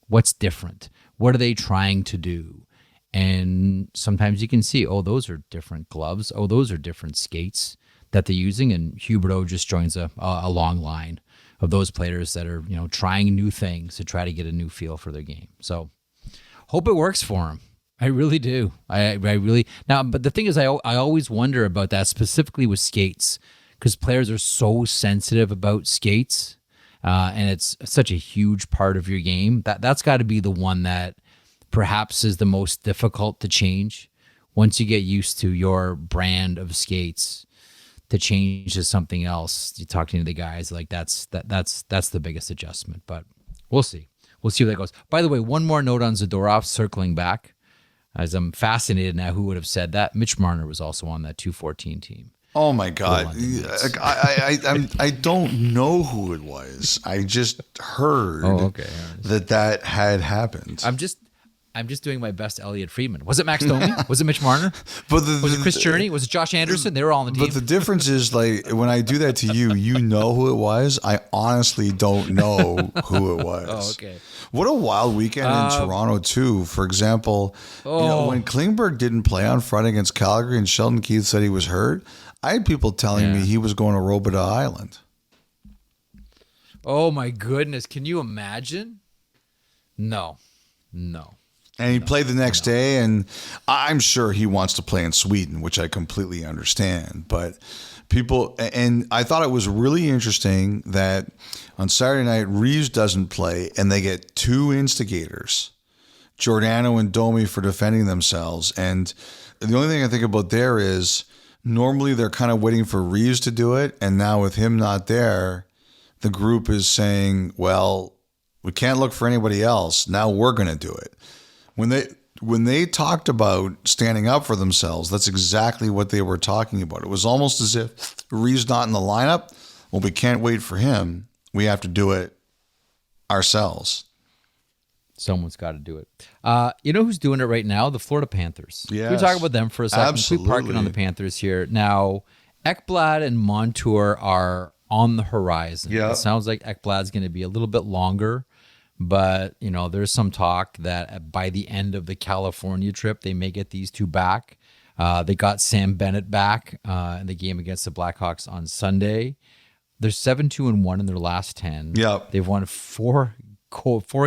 Speaker 1: what's different? What are they trying to do? And sometimes you can see, oh, those are different gloves. Oh, those are different skates that they're using. And Huberdeau just joins a long line of those players that are, trying new things to try to get a new feel for their game. So hope it works for them. I really do. I really now. But the thing is, I always wonder about that, specifically with skates, because players are so sensitive about skates, and it's such a huge part of your game. That's got to be the one that perhaps is the most difficult to change. Once you get used to your brand of skates, to change to something else, you talking to the guys, like that's the biggest adjustment. But we'll see. We'll see where that goes. By the way, one more note on Zadorov, circling back, as I'm fascinated now who would have said that. Mitch Marner was also on that 214 team.
Speaker 2: Oh my God. I don't know who it was. I just heard that had happened.
Speaker 1: I'm just doing my best Elliotte Friedman. Was it Max Domi? Was it Mitch Marner? Was it Chris Cherney? Was it Josh Anderson? They were all on the team.
Speaker 2: But the difference is, like, when I do that to you, you know who it was. I honestly don't know who it was.
Speaker 1: Oh, okay.
Speaker 2: What a wild weekend in Toronto, too. For example, when Klingberg didn't play on Friday against Calgary and Sheldon Keefe said he was hurt, I had people telling me he was going to Robidas Island.
Speaker 1: Oh, my goodness. Can you imagine? No.
Speaker 2: And he played the next day, and I'm sure he wants to play in Sweden, which I completely understand. But and I thought it was really interesting that on Saturday night, Reeves doesn't play, and they get two instigators, Giordano and Domi for defending themselves. And the only thing I think about there is normally they're kind of waiting for Reeves to do it. And now with him not there, the group is saying, well, we can't look for anybody else. Now we're going to do it. When they talked about standing up for themselves, that's exactly what they were talking about. It was almost as if Reeves not in the lineup. Well, we can't wait for him. We have to do it ourselves.
Speaker 1: Someone's got to do it. You know who's doing it right now? The Florida Panthers.
Speaker 2: Yes.
Speaker 1: Can we talk about them for a second?
Speaker 2: Absolutely.
Speaker 1: Keep parking on the Panthers here. Now, Ekblad and Montour are on the horizon.
Speaker 2: Yeah.
Speaker 1: It sounds like Ekblad's going to be a little bit longer, but there's some talk that by the end of the California trip, they may get these two back. They got Sam Bennett back in the game against the Blackhawks on Sunday. They're 7-2-1 in their last 10.
Speaker 2: Yep.
Speaker 1: They've won four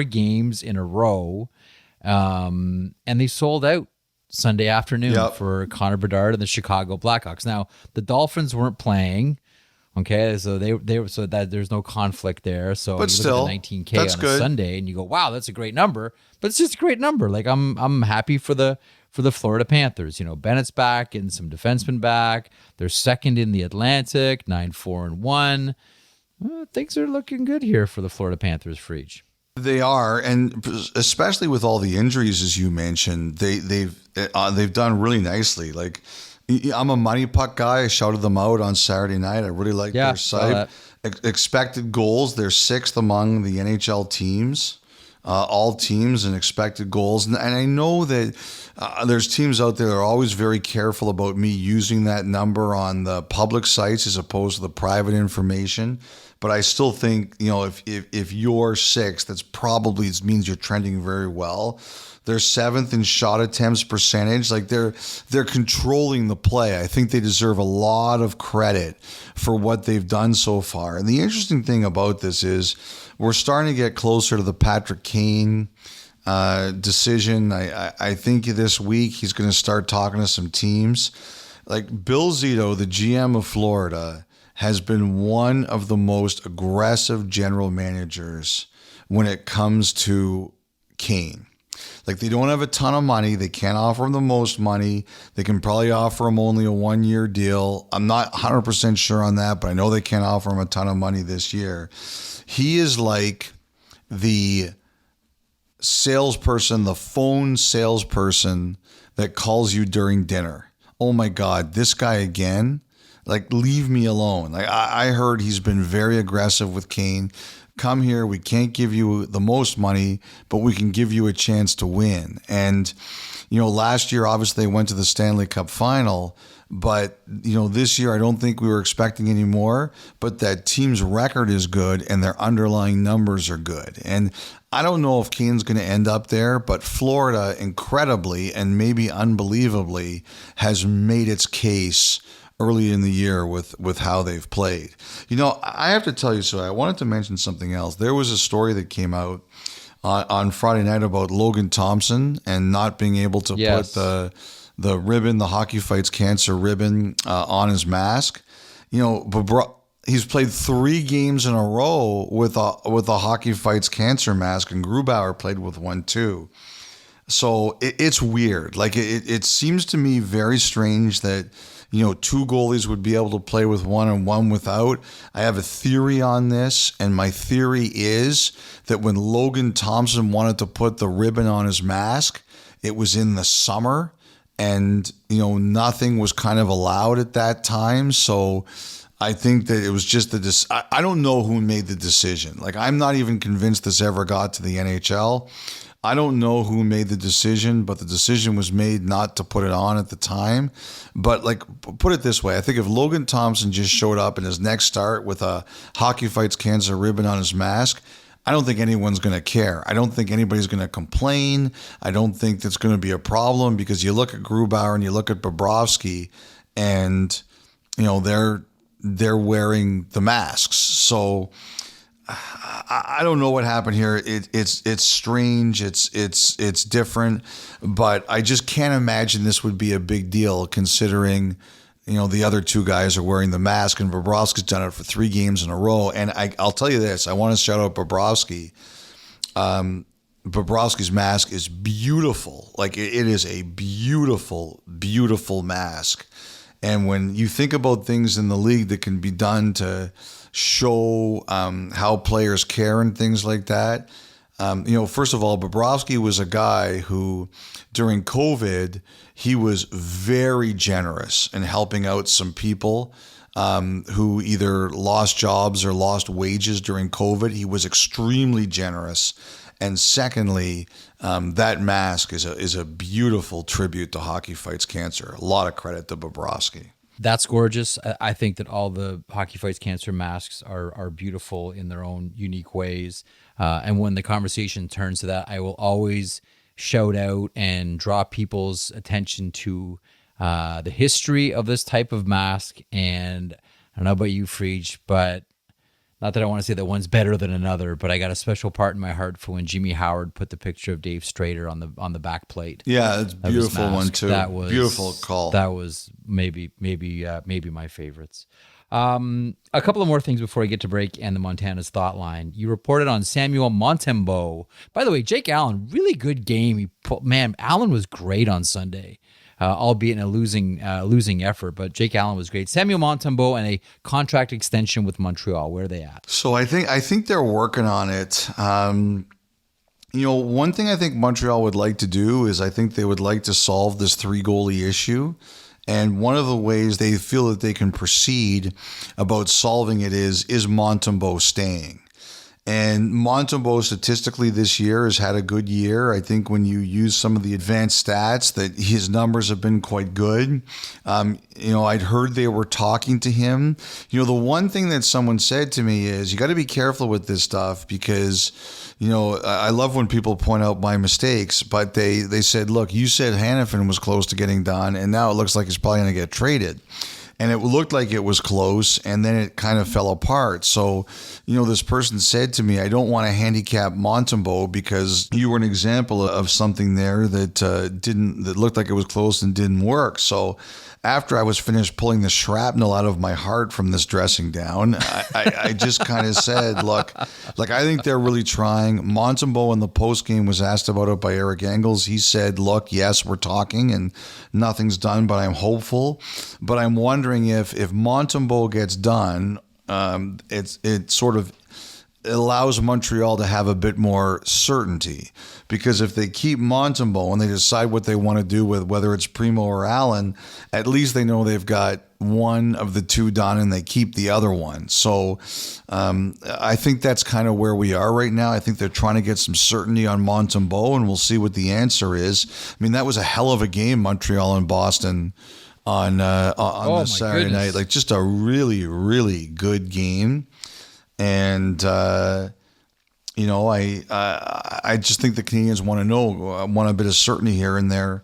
Speaker 1: games in a row, and they sold out Sunday afternoon for Connor Bedard and the Chicago Blackhawks. Now the Dolphins weren't playing, okay, so they so that there's no conflict there. So
Speaker 2: but
Speaker 1: you
Speaker 2: still,
Speaker 1: look at the 19K on a Sunday, and you go, "Wow, that's a great number." But it's just a great number. Like I'm happy for the Florida Panthers. Bennett's back and some defensemen back. They're second in the Atlantic, 9-4-1. Things are looking good here for the Florida Panthers, Freach.
Speaker 2: They are, and especially with all the injuries, as you mentioned, they've done really nicely. Like, I'm a money puck guy. I shouted them out on Saturday night. I really like their site. Expected goals, they're sixth among the NHL teams, all teams in expected goals. And I know that there's teams out there that are always very careful about me using that number on the public sites as opposed to the private information. But I still think, if you're sixth, that's probably means you're trending very well. They're seventh in shot attempts percentage. Like they're controlling the play. I think they deserve a lot of credit for what they've done so far. And the interesting thing about this is we're starting to get closer to the Patrick Kane decision. I think this week he's going to start talking to some teams. Like Bill Zito, the GM of Florida, has been one of the most aggressive general managers when it comes to Kane. Like they don't have a ton of money. They can't offer him the most money. They can probably offer him only a 1-year deal. I'm not 100% sure on that, but I know they can't offer him a ton of money this year. He is like the salesperson, the phone salesperson that calls you during dinner. Oh my God, this guy again? Like, leave me alone. Like, I heard he's been very aggressive with Kane. Come here. We can't give you the most money, but we can give you a chance to win. And, last year, obviously, they went to the Stanley Cup final. But, this year, I don't think we were expecting any more. But that team's record is good and their underlying numbers are good. And I don't know if Kane's going to end up there, but Florida, incredibly and maybe unbelievably, has made its case early in the year with how they've played. I have to tell you, so I wanted to mention something else. There was a story that came out on Friday night about Logan Thompson and not being able to put the ribbon, the Hockey Fights Cancer ribbon on his mask. He's played 3 games in a row with a Hockey Fights Cancer mask, and Grubauer played with one too. So it's weird. Like it seems to me very strange that 2 goalies would be able to play with one and one without. I have a theory on this, and my theory is that when Logan Thompson wanted to put the ribbon on his mask, it was in the summer, and nothing was kind of allowed at that time. So I think that it was just I don't know who made the decision. Like, I'm not even convinced this ever got to the NHL. I don't know who made the decision, but the decision was made not to put it on at the time. But put it this way, I think if Logan Thompson just showed up in his next start with a Hockey Fights Cancer ribbon on his mask, I don't think anyone's going to care. I don't think anybody's going to complain. I don't think that's going to be a problem, because you look at Grubauer and you look at Bobrovsky, and they're wearing the masks. So I don't know what happened here. It's strange. It's different, but I just can't imagine this would be a big deal, considering the other 2 guys are wearing the mask, and Bobrovsky's done it for 3 games in a row. And I'll tell you this: I want to shout out Bobrovsky. Bobrovsky's mask is beautiful. Like it is a beautiful, beautiful mask. And when you think about things in the league that can be done to show how players care and things like that, first of all, Bobrovsky was a guy who, during COVID, he was very generous in helping out some people who either lost jobs or lost wages during COVID. He was extremely generous. And secondly, that mask is a beautiful tribute to Hockey Fights Cancer. A lot of credit to Bobrovsky.
Speaker 1: That's gorgeous. I think that all the Hockey Fights Cancer masks are beautiful in their own unique ways. And when the conversation turns to that, I will always shout out and draw people's attention to the history of this type of mask. And I don't know about you, Friedge, but not that I want to say that one's better than another, but I got a special part in my heart for when Jimmy Howard put the picture of Dave Strader on the back plate.
Speaker 2: Yeah, it's a beautiful one too.
Speaker 1: That was
Speaker 2: beautiful call.
Speaker 1: That was maybe my favorites. A couple of more things before I get to break and the Montana's thought line. You reported on Samuel Montembeault. By the way, Jake Allen, really good game. Allen was great on Sunday. Albeit in a losing effort, but Jake Allen was great. Samuel Montembeault and a contract extension with Montreal. Where are they at?
Speaker 2: So I think they're working on it. One thing I think Montreal would like to do is I think they would like to solve this 3-goalie issue. And one of the ways they feel that they can proceed about solving it is Montembeault staying. And Montembeault statistically this year has had a good year. I think when you use some of the advanced stats that his numbers have been quite good. I'd heard they were talking to him. The one thing that someone said to me is you got to be careful with this stuff because, I love when people point out my mistakes, but they said, look, you said Hanifin was close to getting done and now it looks like he's probably going to get traded. And it looked like it was close, and then it kind of fell apart. So, this person said to me, I don't want to handicap Montembeault because you were an example of something there that that looked like it was close and didn't work. So after I was finished pulling the shrapnel out of my heart from this dressing down, I just kind of said, look, I think they're really trying. Montembeault in the postgame was asked about it by Eric Engels. He said, look, yes, we're talking and nothing's done, but I'm hopeful. But I'm wondering if Montembeault gets done, it sort of allows Montreal to have a bit more certainty, because if they keep Montembeault and they decide what they want to do with whether it's Primo or Allen, at least they know they've got one of the two done and they keep the other one. So I think that's kind of where we are right now. I think they're trying to get some certainty on Montembeault, and we'll see what the answer is. I mean, that was a hell of a game, Montreal and Boston on this Saturday night. Like, just a really, really good game. And, I just think the Canadians want a bit of certainty here, and they're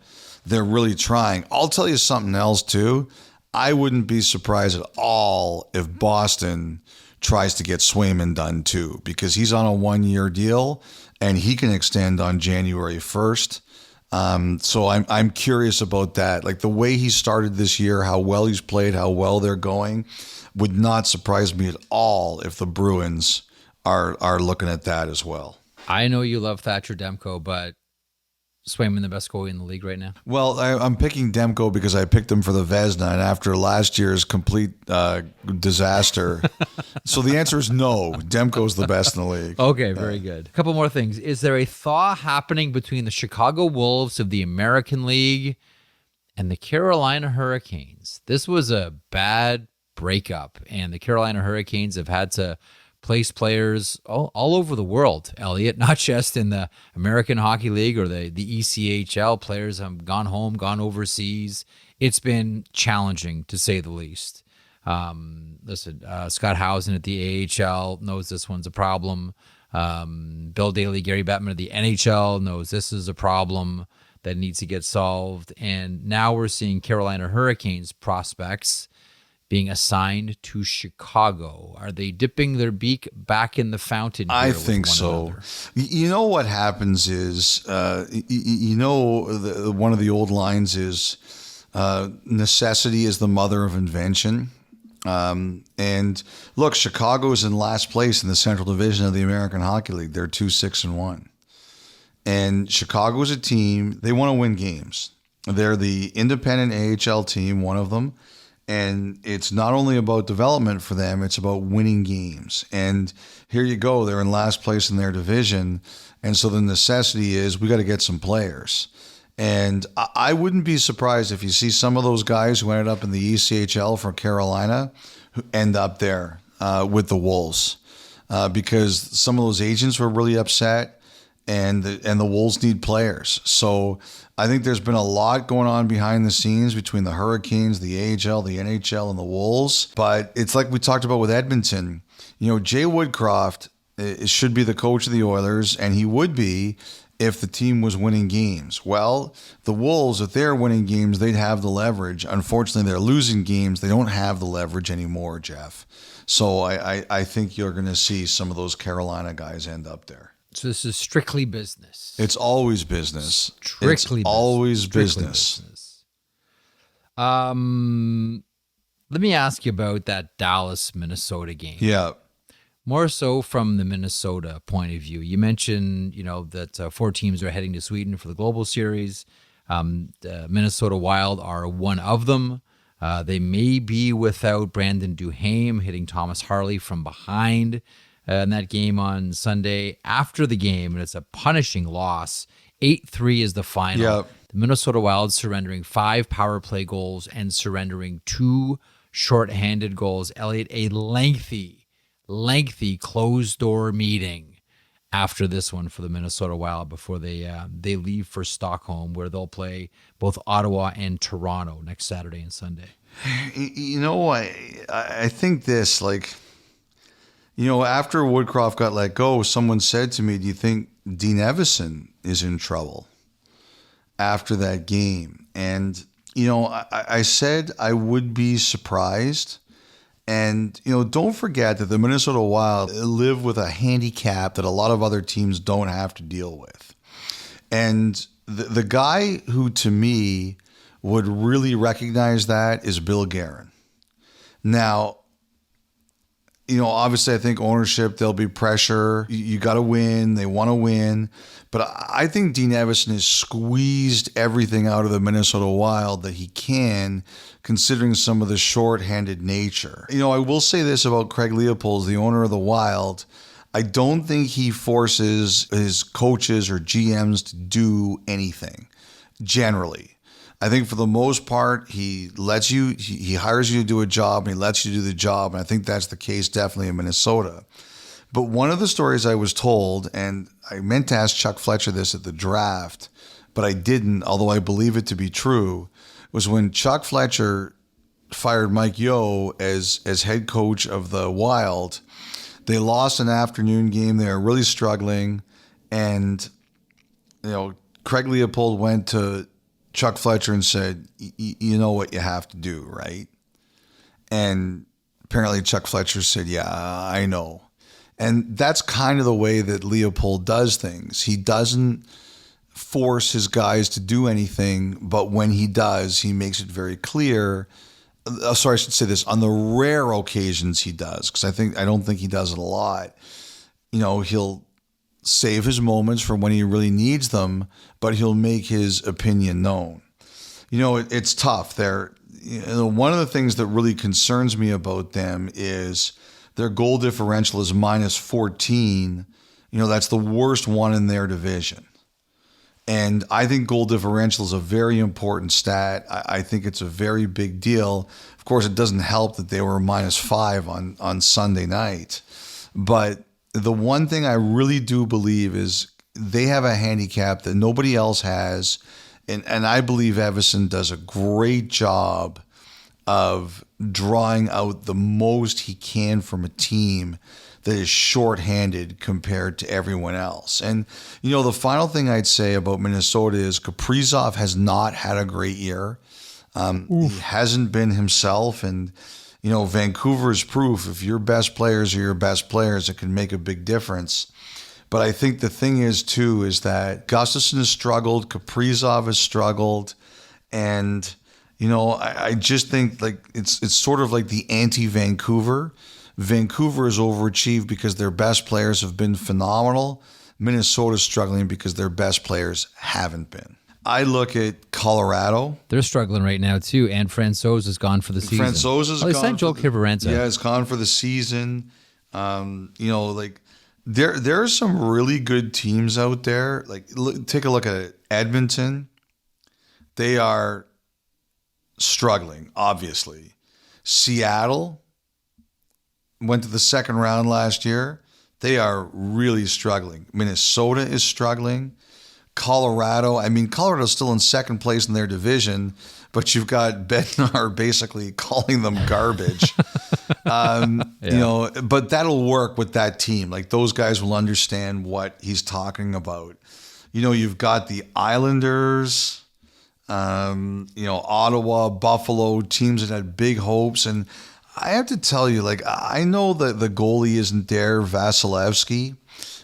Speaker 2: really trying. I'll tell you something else too. I wouldn't be surprised at all if Boston tries to get Swayman done too, because he's on a 1-year deal and he can extend on January 1st. So I'm curious about that. Like the way he started this year, how well he's played, how well they're going, would not surprise me at all if the Bruins are looking at that as well.
Speaker 1: I know you love Thatcher Demko, but Swayman the best goalie in the league right now?
Speaker 2: Well, I'm picking Demko because I picked him for the Vezina, and after last year's complete disaster. So the answer is no. Demko's the best in the league.
Speaker 1: Okay, very good. A couple more things. Is there a thaw happening between the Chicago Wolves of the American League and the Carolina Hurricanes? This was a bad breakup, and the Carolina Hurricanes have had to place players all over the world, Elliotte, not just in the American Hockey League or the ECHL. Players have gone home, gone overseas. It's been challenging, to say the least. Scott Housen at the AHL knows this one's a problem. Bill Daly, Gary Bettman at the NHL knows this is a problem that needs to get solved. And now we're seeing Carolina Hurricanes prospects being assigned to Chicago. Are they dipping their beak back in the fountain here
Speaker 2: I think so.
Speaker 1: Another?
Speaker 2: You know what happens is, one of the old lines is, necessity is the mother of invention. And look, Chicago is in last place in the Central Division of the American Hockey League. They're 2-6-1. And Chicago is a team, they want to win games. They're the independent AHL team, one of them. And it's not only about development for them, it's about winning games. And here you go, they're in last place in their division. And so the necessity is we got to get some players. And I wouldn't be surprised if you see some of those guys who ended up in the ECHL from Carolina who end up there with the Wolves. Because some of those agents were really upset and the Wolves need players. So I think there's been a lot going on behind the scenes between the Hurricanes, the AHL, the NHL, and the Wolves. But it's like we talked about with Edmonton. Jay Woodcroft should be the coach of the Oilers, and he would be if the team was winning games. Well, the Wolves, if they're winning games, they'd have the leverage. Unfortunately, they're losing games. They don't have the leverage anymore, Jeff. So I think you're going to see some of those Carolina guys end up there.
Speaker 1: So this is strictly business.
Speaker 2: It's always business.
Speaker 1: Strictly
Speaker 2: it's always
Speaker 1: Strictly
Speaker 2: business.
Speaker 1: Let me ask you about that Dallas-Minnesota game.
Speaker 2: Yeah.
Speaker 1: More so from the Minnesota point of view. You mentioned, that 4 teams are heading to Sweden for the Global Series. The Minnesota Wild are one of them. They may be without Brandon Duhaime hitting Thomas Harley from behind in that game on Sunday. After the game, and it's a punishing loss. 8-3 is the final.
Speaker 2: Yep.
Speaker 1: The Minnesota Wild surrendering 5 power play goals and surrendering 2 shorthanded goals. Elliotte, a lengthy closed-door meeting after this one for the Minnesota Wild before they leave for Stockholm, where they'll play both Ottawa and Toronto next Saturday and Sunday.
Speaker 2: I think this, after Woodcroft got let go, someone said to me, do you think Dean Evason is in trouble after that game? And, I said I would be surprised. And, don't forget that the Minnesota Wild live with a handicap that a lot of other teams don't have to deal with. And the guy who, to me, would really recognize that is Bill Guerin. Now, obviously I think ownership, there'll be pressure. You got to win. They want to win. But I think Dean Evason has squeezed everything out of the Minnesota Wild that he can, considering some of the short-handed nature. I will say this about Craig Leopold, the owner of the Wild. I don't think he forces his coaches or GMs to do anything, generally. I think for the most part, he lets you, he hires you to do a job and he lets you do the job. And I think that's the case definitely in Minnesota. But one of the stories I was told, and I meant to ask Chuck Fletcher this at the draft, but I didn't, although I believe it to be true, was when Chuck Fletcher fired Mike Yeo as head coach of the Wild. They lost an afternoon game. They were really struggling. And, Craig Leopold went to Chuck Fletcher and said, you know what you have to do, right? And apparently Chuck Fletcher said, yeah, I know. And that's kind of the way that Leopold does things. He doesn't force his guys to do anything, but when he does, he makes it very clear. Sorry, I should say this. On the rare occasions he does, because I don't think he does it a lot. He'll save his moments for when he really needs them, but he'll make his opinion known. It's tough. One of the things that really concerns me about them is their goal differential is minus 14. That's the worst one in their division. And I think goal differential is a very important stat. I think it's a very big deal. Of course, it doesn't help that they were minus 5 on Sunday night. But the one thing I really do believe is they have a handicap that nobody else has. And I believe Evason does a great job of drawing out the most he can from a team that is shorthanded compared to everyone else. And, the final thing I'd say about Minnesota is Kaprizov has not had a great year. He hasn't been himself. And, Vancouver's proof, if your best players are your best players, it can make a big difference. But I think the thing is, too, is that Gustafsson has struggled, Kaprizov has struggled, and I just think it's sort of like the anti-Vancouver. Vancouver has overachieved because their best players have been phenomenal. Minnesota's struggling because their best players haven't been. I look at Colorado.
Speaker 1: They're struggling right now too, and Francouz is gone for the season.
Speaker 2: Francouz is
Speaker 1: they
Speaker 2: gone.
Speaker 1: signed Joel Kivarenza.
Speaker 2: Yeah, it's gone for the season. There are some really good teams out there. Like, take a look at Edmonton. They are struggling, obviously. Seattle went to the second round last year. They are really struggling. Minnesota is struggling. Colorado's still in second place in their division, but you've got Bednar basically calling them garbage. But that'll work with that team. Like, those guys will understand what he's talking about. You've got the Islanders, Ottawa, Buffalo, teams that had big hopes. And I have to tell you, like, I know that the goalie isn't there, Vasilevsky,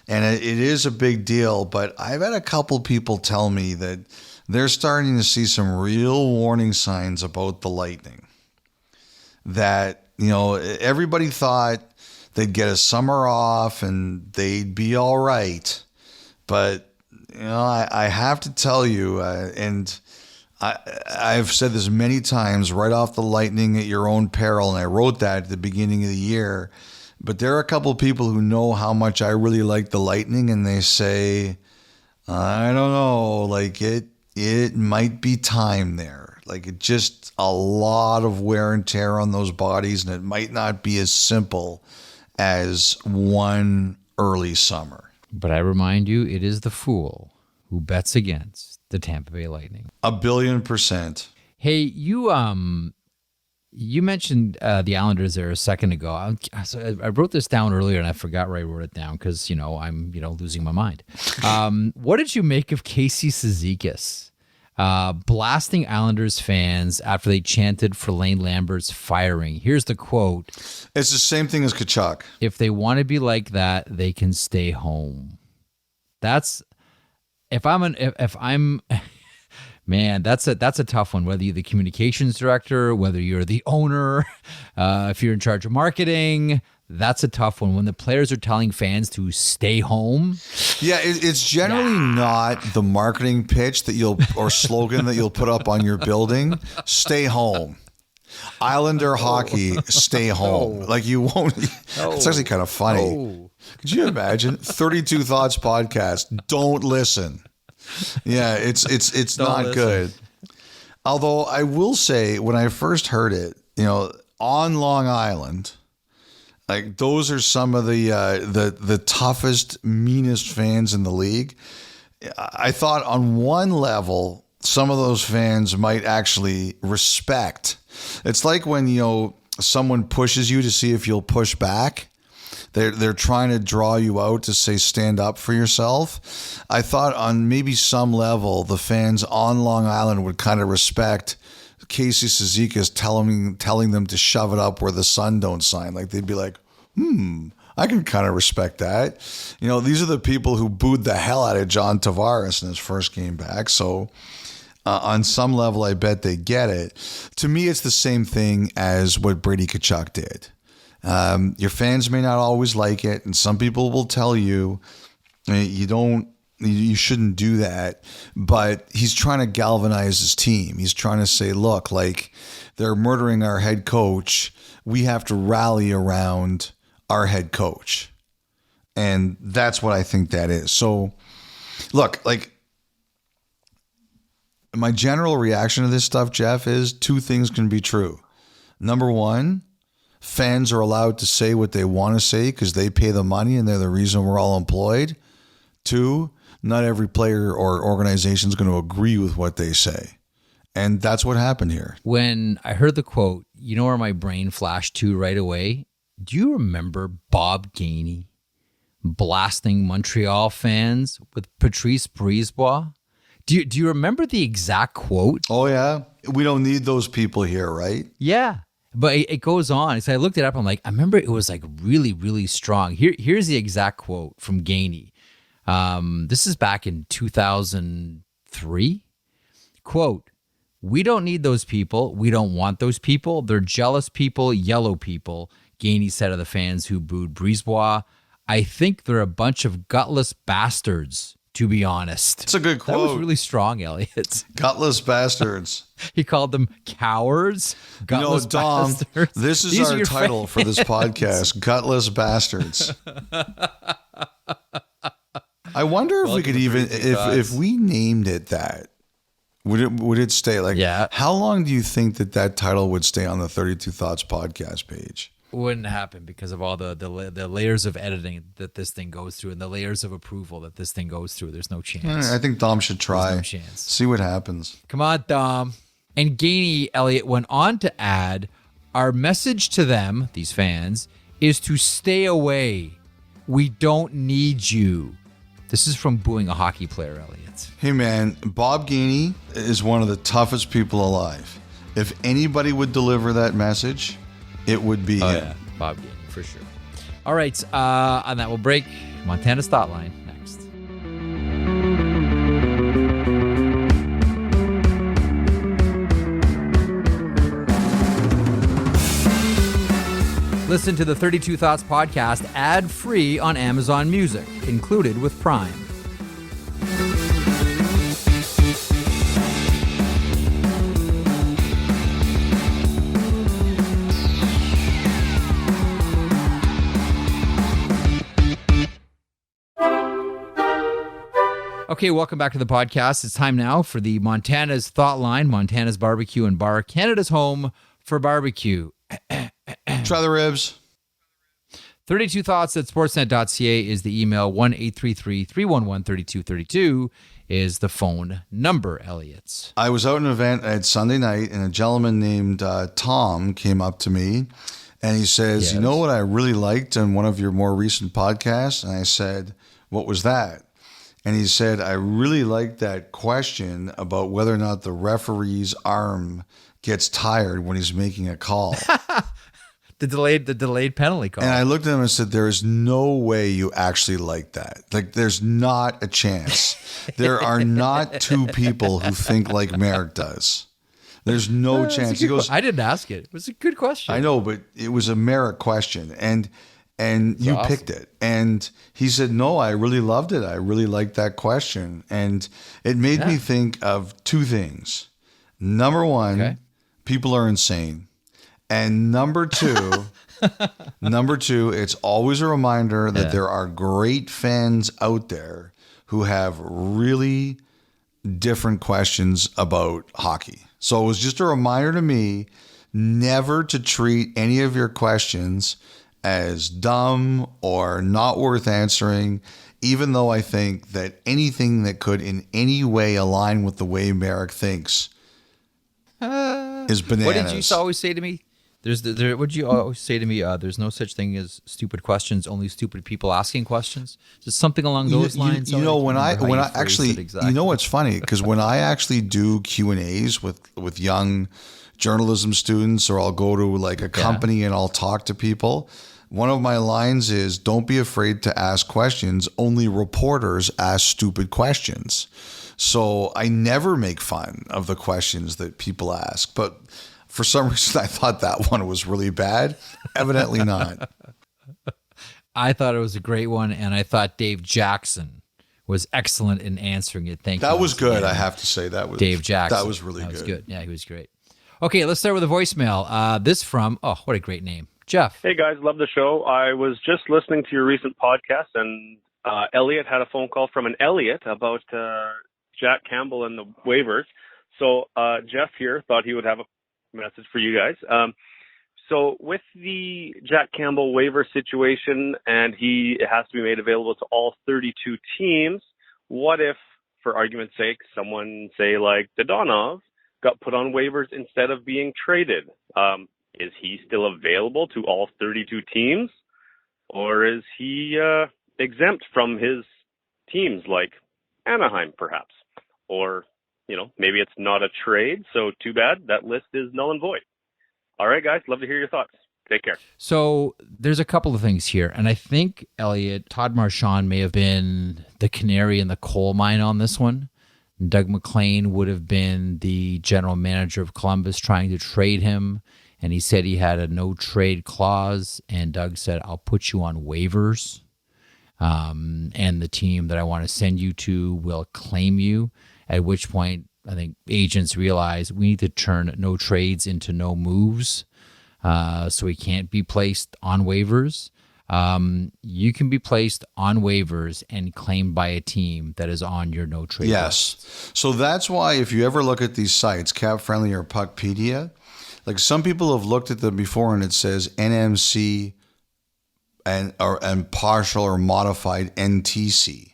Speaker 2: and it is a big deal, but I've had a couple people tell me that they're starting to see some real warning signs about the Lightning. That, everybody thought they'd get a summer off and they'd be all right. But, I have to tell you, and I've said this many times, right off the Lightning at your own peril, and I wrote that at the beginning of the year. But there are a couple of people who know how much I really like the Lightning, and they say, I don't know, like it might be time there. Like, it just a lot of wear and tear on those bodies, and it might not be as simple as one early summer.
Speaker 1: But I remind you, it is the fool who bets against the Tampa Bay Lightning.
Speaker 2: 1,000,000,000%.
Speaker 1: Hey, you mentioned the Islanders there a second ago. I wrote this down earlier and I forgot where I wrote it down because, I'm losing my mind. What did you make of Casey Cizikas blasting Islanders fans after they chanted for Lane Lambert's firing? Here's the quote.
Speaker 2: It's the same thing as Tkachuk.
Speaker 1: If they want to be like that, they can stay home. Man, that's a tough one. Whether you're the communications director, whether you're the owner, if you're in charge of marketing, that's a tough one. When the players are telling fans to stay home.
Speaker 2: Yeah, it's generally not the marketing pitch or slogan that you'll put up on your building. Stay home. Islander hockey, stay home. Like, you won't. It's actually kind of funny. Could you imagine? 32 Thoughts podcast. Don't listen. Yeah, it's not good. Although I will say, when I first heard it, on Long Island, like, those are some of the toughest, meanest fans in the league. I thought on one level, some of those fans might actually respect. It's like when someone pushes you to see if you'll push back. They're trying to draw you out to say stand up for yourself. I thought on maybe some level the fans on Long Island would kind of respect Casey Cizikas telling them to shove it up where the sun don't shine. Like, they'd be like, I can kind of respect that. These are the people who booed the hell out of John Tavares in his first game back. So on some level, I bet they get it. To me, it's the same thing as what Brady Tkachuk did. Your fans may not always like it, and some people will tell you you shouldn't do that, but he's trying to galvanize his team. He's trying to say, look, like, they're murdering our head coach. We have to rally around our head coach. And that's what I think that is. So, look, like, my general reaction to this stuff, Jeff, is two things can be true. Number one, fans are allowed to say what they want to say because they pay the money and they're the reason we're all employed. Two, not every player or organization is going to agree with what they say. And that's what happened here.
Speaker 1: When I heard the quote, where my brain flashed to right away? Do you remember Bob Gainey blasting Montreal fans with Patrice Brisebois? Do you remember the exact quote?
Speaker 2: Oh, yeah. We don't need those people here, right?
Speaker 1: Yeah. But it goes on. So I looked it up. I'm like, I remember it was like really, really strong. Here's the exact quote from Gainey. This is back in 2003. Quote, "We don't need those people. We don't want those people. They're jealous people, yellow people," Gainey said of the fans who booed Brisebois. I think they're a bunch of gutless bastards, to be honest.
Speaker 2: It's a good quote.
Speaker 1: That was really strong, Elliotte.
Speaker 2: Gutless bastards.
Speaker 1: He called them cowards. Gutless
Speaker 2: Dom,
Speaker 1: bastards.
Speaker 2: this is
Speaker 1: These are
Speaker 2: our
Speaker 1: your
Speaker 2: title for this podcast, Gutless Bastards. I wonder if we could even, if we named it that, would it stay? Like, how long do you think that title would stay on the 32 Thoughts podcast page?
Speaker 1: Wouldn't happen because of all the layers of editing that this thing goes through and the layers of approval that this thing goes through. There's no chance.
Speaker 2: I think Dom should try.
Speaker 1: There's no chance.
Speaker 2: See what happens.
Speaker 1: Come on, Dom. And Gainey, Elliotte, went on to add, our message to them, these fans, is to stay away. We don't need you. This is from booing a hockey player, Elliotte.
Speaker 2: Hey, man, Bob Gainey is one of the toughest people alive. If anybody would deliver that message, it would be him.
Speaker 1: Yeah, Bob Gainey, for sure. All right, on that, we'll break Montana's Thought Line next. Listen to the 32 Thoughts podcast ad-free on Amazon Music, included with Prime. Okay, welcome back to the podcast. It's time now for the Montana's Thought Line, Montana's Barbecue and Bar, Canada's home for barbecue.
Speaker 2: Try the ribs.
Speaker 1: 32 Thoughts at sportsnet.ca is the email. 1-833-311-3232 is the phone number, Elliotte.
Speaker 2: I was out at an event at Sunday night, and a gentleman named Tom came up to me, and he says, You know what I really liked in one of your more recent podcasts? And I said, what was that? And he said, I really liked that question about whether or not the referee's arm gets tired when he's making a call.
Speaker 1: The delayed penalty call.
Speaker 2: And I looked at him and said, there is no way you actually like that. Like, there's not a chance. There are not two people who think like Merrick does. There's no chance. He goes,
Speaker 1: I didn't ask it. It was a good question.
Speaker 2: I know, but it was a Merrick question. And you awesome. Picked it. And he said, no, I really loved it. I really liked that question. And it made me think of two things. Number one, people are insane. And number two, it's always a reminder that there are great fans out there who have really different questions about hockey. So it was just a reminder to me never to treat any of your questions as dumb or not worth answering, even though I think that anything that could in any way align with the way Merrick thinks is bananas.
Speaker 1: What did you always say to me? Would you always say to me, there's no such thing as stupid questions, only stupid people asking questions? Just something along those lines?
Speaker 2: You know, when I actually, exactly. You know what's funny? Because when I actually do Q&As with young journalism students, or I'll go to like a company and I'll talk to people, one of my lines is, don't be afraid to ask questions. Only reporters ask stupid questions. So I never make fun of the questions that people ask, but for some reason, I thought that one was really bad. Evidently not.
Speaker 1: I thought it was a great one, and I thought Dave Jackson was excellent in answering it. Thank you.
Speaker 2: That was good, I have to say. That was
Speaker 1: Dave Jackson.
Speaker 2: That was really good.
Speaker 1: That was good. Yeah, he was great. Okay, let's start with a voicemail. This from, what a great name, Jeff.
Speaker 3: Hey, guys, love the show. I was just listening to your recent podcast, and Elliotte had a phone call from an Elliotte about Jack Campbell and the waivers. So Jeff here thought he would have a message for you guys. So with the Jack Campbell waiver situation, and it has to be made available to all 32 teams, what if, for argument's sake, someone, say like Zadorov, got put on waivers instead of being traded? Is he still available to all 32 teams, or is he exempt from his teams like Anaheim, perhaps? Or maybe it's not a trade, so too bad. That list is null and void. All right, guys, love to hear your thoughts. Take care.
Speaker 1: So there's a couple of things here, and I think, Elliotte, Todd Marchand may have been the canary in the coal mine on this one. Doug McLean would have been the general manager of Columbus trying to trade him, and he said he had a no-trade clause, and Doug said, I'll put you on waivers. and the team that I want to send you to will claim you, at which point I think agents realize we need to turn no trades into no moves, so he can't be placed on waivers. You can be placed on waivers and claimed by a team that is on your no trade
Speaker 2: Yes.
Speaker 1: list.
Speaker 2: So that's why if you ever look at these sites, Cap Friendly or Puckpedia, like some people have looked at them before and it says NMC and partial or modified NTC.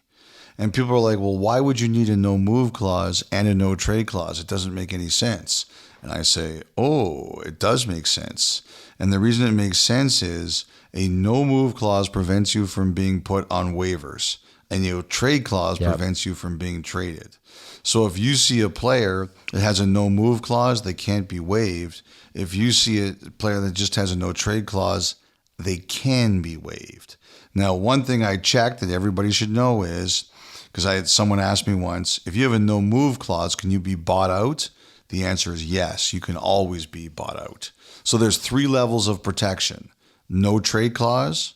Speaker 2: And people are like, well, why would you need a no move clause and a no trade clause? It doesn't make any sense. And I say, oh, it does make sense. And the reason it makes sense is a no move clause prevents you from being put on waivers. And a trade clause prevents you from being traded. So if you see a player that has a no move clause, they can't be waived. If you see a player that just has a no trade clause, they can be waived. Now, one thing I checked that everybody should know is, because I had someone ask me once, if you have a no move clause, can you be bought out? The answer is yes, you can always be bought out. So there's 3 levels of protection. No trade clause,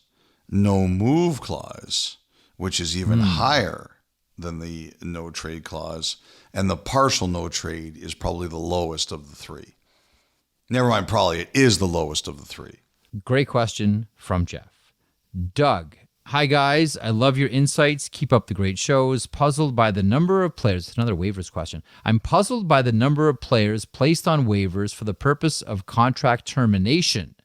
Speaker 2: no move clause, which is even higher than the no trade clause, and the partial no trade is probably the lowest of the 3. Never mind, probably it is the lowest of the 3.
Speaker 1: Great question from Jeff. Doug. Hi, guys. I love your insights. Keep up the great shows. Puzzled by the number of players. It's another waivers question. I'm puzzled by the number of players placed on waivers for the purpose of contract termination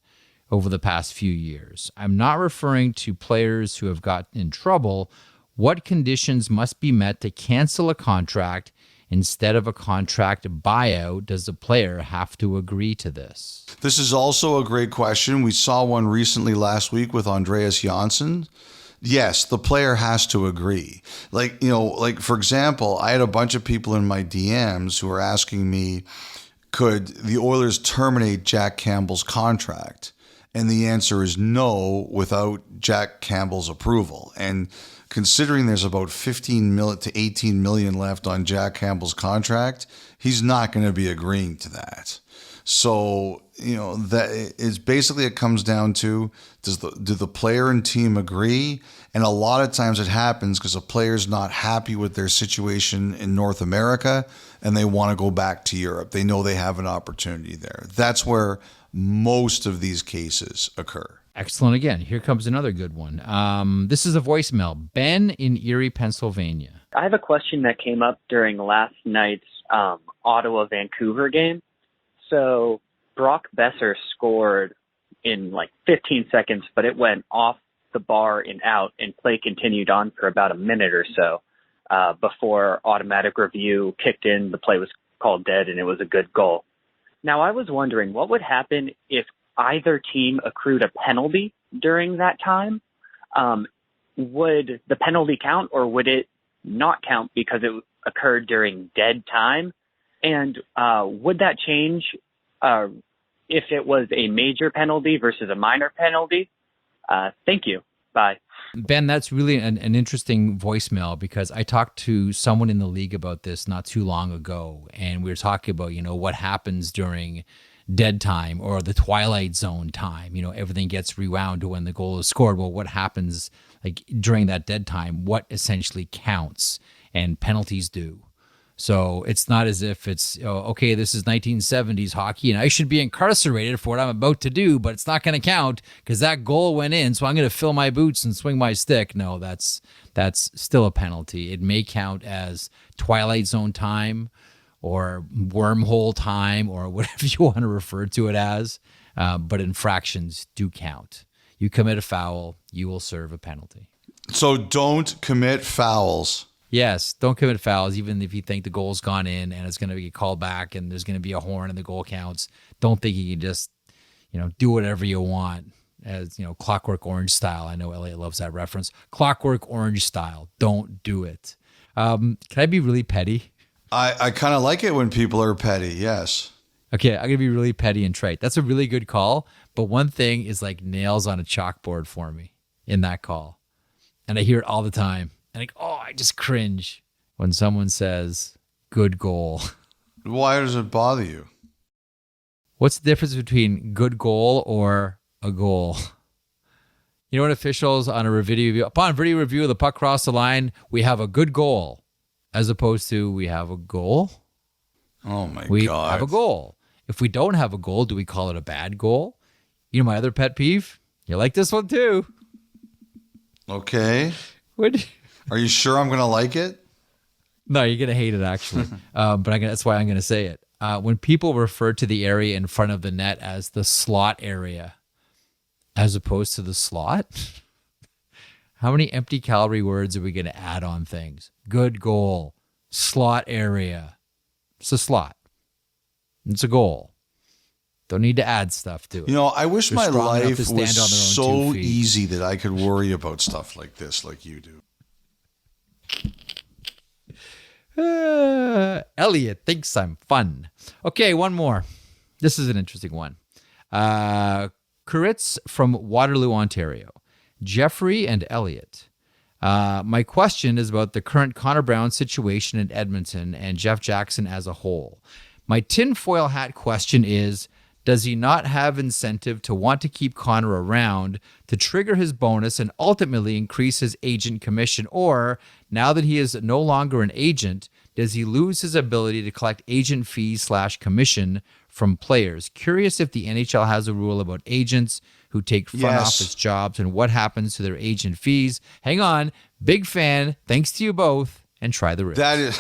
Speaker 1: over the past few years. I'm not referring to players who have gotten in trouble. What conditions must be met to cancel a contract instead of a contract buyout? Does the player have to agree to this?
Speaker 2: This is also a great question. We saw one recently last week with Andreas Janssen. Yes, the player has to agree. Like for example, I had a bunch of people in my DMs who were asking me, could the Oilers terminate Jack Campbell's contract? And the answer is no, without Jack Campbell's approval. And considering there's about 15 million to 18 million left on Jack Campbell's contract, he's not going to be agreeing to that. So, that is basically, it comes down to, do the player and team agree? And a lot of times it happens because a player's not happy with their situation in North America and they want to go back to Europe. They know they have an opportunity there. That's where most of these cases occur.
Speaker 1: Excellent. Again, here comes another good one. This is a voicemail. Ben in Erie, Pennsylvania.
Speaker 4: I have a question that came up during last night's Ottawa-Vancouver game. So Brock Besser scored in like 15 seconds, but it went off the bar and out, and play continued on for about a minute or so before automatic review kicked in. The play was called dead, and it was a good goal. Now, I was wondering what would happen if either team accrued a penalty during that time. Would the penalty count, or would it not count because it occurred during dead time? And would that change if it was a major penalty versus a minor penalty? Thank you. Bye.
Speaker 1: Ben, that's really an interesting voicemail, because I talked to someone in the league about this not too long ago, and we were talking about, what happens during dead time or the twilight zone time. Everything gets rewound to when the goal is scored. Well, what happens like during that dead time? What essentially counts? And penalties do. So it's not as if it's, okay, this is 1970s hockey and I should be incarcerated for what I'm about to do, but it's not going to count because that goal went in, so I'm going to fill my boots and swing my stick. No, that's still a penalty. It may count as Twilight Zone time or wormhole time or whatever you want to refer to it as, but infractions do count. You commit a foul, you will serve a penalty.
Speaker 2: So don't commit fouls.
Speaker 1: Yes, don't commit fouls, even if you think the goal's gone in and it's going to get called back and there's going to be a horn and the goal counts. Don't think you can just, do whatever you want as, Clockwork Orange style. I know Elliotte loves that reference. Clockwork Orange style. Don't do it. Can I be really petty?
Speaker 2: I kind of like it when people are petty, yes.
Speaker 1: Okay, I'm going to be really petty and trite. That's a really good call, but one thing is like nails on a chalkboard for me in that call. And I hear it all the time. And I just cringe when someone says, good goal.
Speaker 2: Why does it bother you?
Speaker 1: What's the difference between good goal or a goal? You know what officials on a video review, upon video review of the puck crossed the line, we have a good goal, as opposed to we have a goal.
Speaker 2: Oh my God.
Speaker 1: We have a goal. If we don't have a goal, do we call it a bad goal? You know my other pet peeve? You like this one too.
Speaker 2: Okay.
Speaker 1: What?
Speaker 2: Are you sure I'm going to like it?
Speaker 1: No, you're going to hate it actually. But that's why I'm going to say it. When people refer to the area in front of the net as the slot area, as opposed to the slot, how many empty calorie words are we going to add on things? Good goal, slot area. It's a slot. It's a goal. Don't need to add stuff to it.
Speaker 2: You know, I wish
Speaker 1: They're
Speaker 2: my
Speaker 1: strong enough
Speaker 2: life
Speaker 1: to stand
Speaker 2: was
Speaker 1: on their own 2
Speaker 2: so
Speaker 1: feet.
Speaker 2: easy that I could worry about stuff like this like you do.
Speaker 1: Elliotte thinks I'm fun. Okay, one more. This is an interesting one. Kuritz from Waterloo, Ontario. Jeffrey and Elliotte. My question is about the current Connor Brown situation in Edmonton and Jeff Jackson as a whole. My tinfoil hat question is, does he not have incentive to want to keep Connor around to trigger his bonus and ultimately increase his agent commission? Or, now that he is no longer an agent, does he lose his ability to collect agent fees / commission from players? Curious if the NHL has a rule about agents who take front office jobs and what happens to their agent fees. Hang on. Big fan. Thanks to you both. And try the ribs.
Speaker 2: That is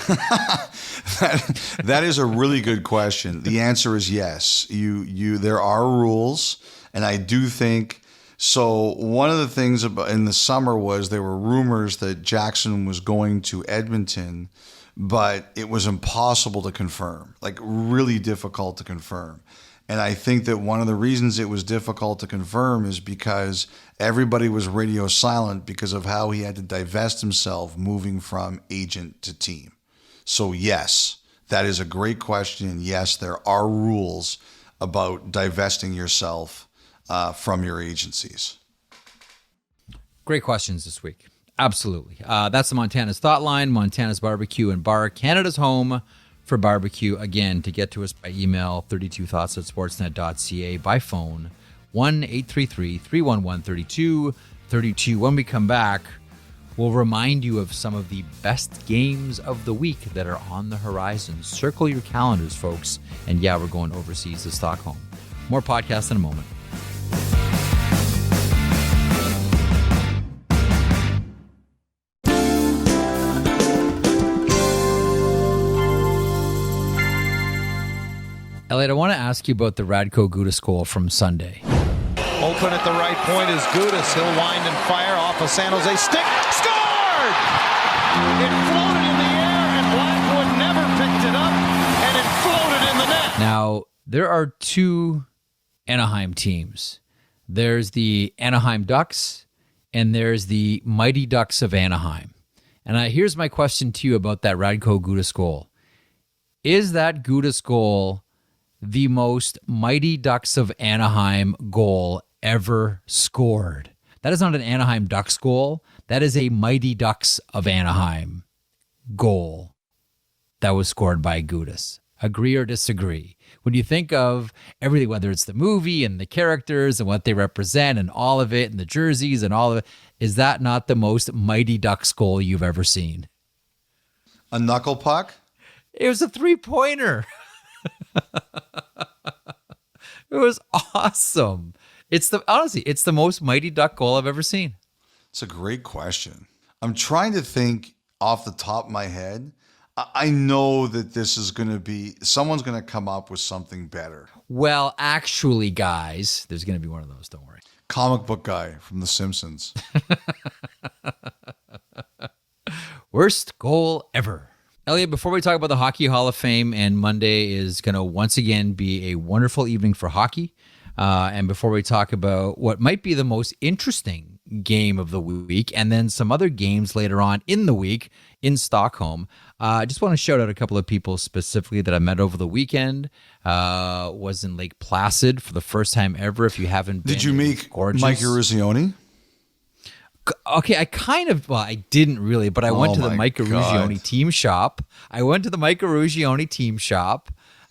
Speaker 2: that is a really good question. The answer is yes. There are rules, and I do think so. One of the things about in the summer was there were rumors that Jackson was going to Edmonton, but it was impossible to confirm, like really difficult to confirm. And I think that one of the reasons it was difficult to confirm is because everybody was radio silent because of how he had to divest himself moving from agent to team. So yes, that is a great question. And yes, there are rules about divesting yourself from your agencies.
Speaker 1: Great questions this week. Absolutely. That's the Montana's Thought Line, Montana's Barbecue and Bar, Canada's home for barbecue. Again, to get to us by email, 32thoughts@sportsnet.ca, by phone, 1-833-311-3232. When we come back, we'll remind you of some of the best games of the week that are on the horizon. Circle your calendars, folks. And yeah, we're going overseas to Stockholm. More podcasts in a moment. Elliotte, I want to ask you about the Radko Gudas goal from Sunday.
Speaker 5: Open at the right point is Gudas. He'll wind and fire off a San Jose stick. Scored! It floated in the air, and Blackwood never picked it up, and it floated in the net.
Speaker 1: Now, there are two Anaheim teams. There's the Anaheim Ducks, and there's the Mighty Ducks of Anaheim. And here's my question to you about that Radko Gudas goal. Is that Gudas goal the most Mighty Ducks of Anaheim goal ever scored? That is not an Anaheim Ducks goal. That is a Mighty Ducks of Anaheim goal that was scored by Gudas. Agree or disagree? When you think of everything, whether it's the movie and the characters and what they represent and all of it and the jerseys and all of it, is that not the most Mighty Ducks goal you've ever seen?
Speaker 2: A knuckle puck?
Speaker 1: It was a 3-pointer. It was awesome. Honestly, it's the most Mighty Duck goal I've ever seen.
Speaker 2: It's a great question. I'm trying to think off the top of my head. I know that this is going to be, someone's going to come up with something better.
Speaker 1: Well, actually, guys, there's going to be one of those. Don't worry.
Speaker 2: Comic book guy from The Simpsons.
Speaker 1: Worst goal ever. Elliotte, before we talk about the Hockey Hall of Fame, and Monday is going to once again be a wonderful evening for hockey, and before we talk about what might be the most interesting game of the week, and then some other games later on in the week in Stockholm, I just want to shout out a couple of people specifically that I met over the weekend. Was in Lake Placid for the first time ever. If you haven't been,
Speaker 2: did you meet Mike Eruzione?
Speaker 1: Okay, I didn't really, but I went to the Mike Eruzione team shop.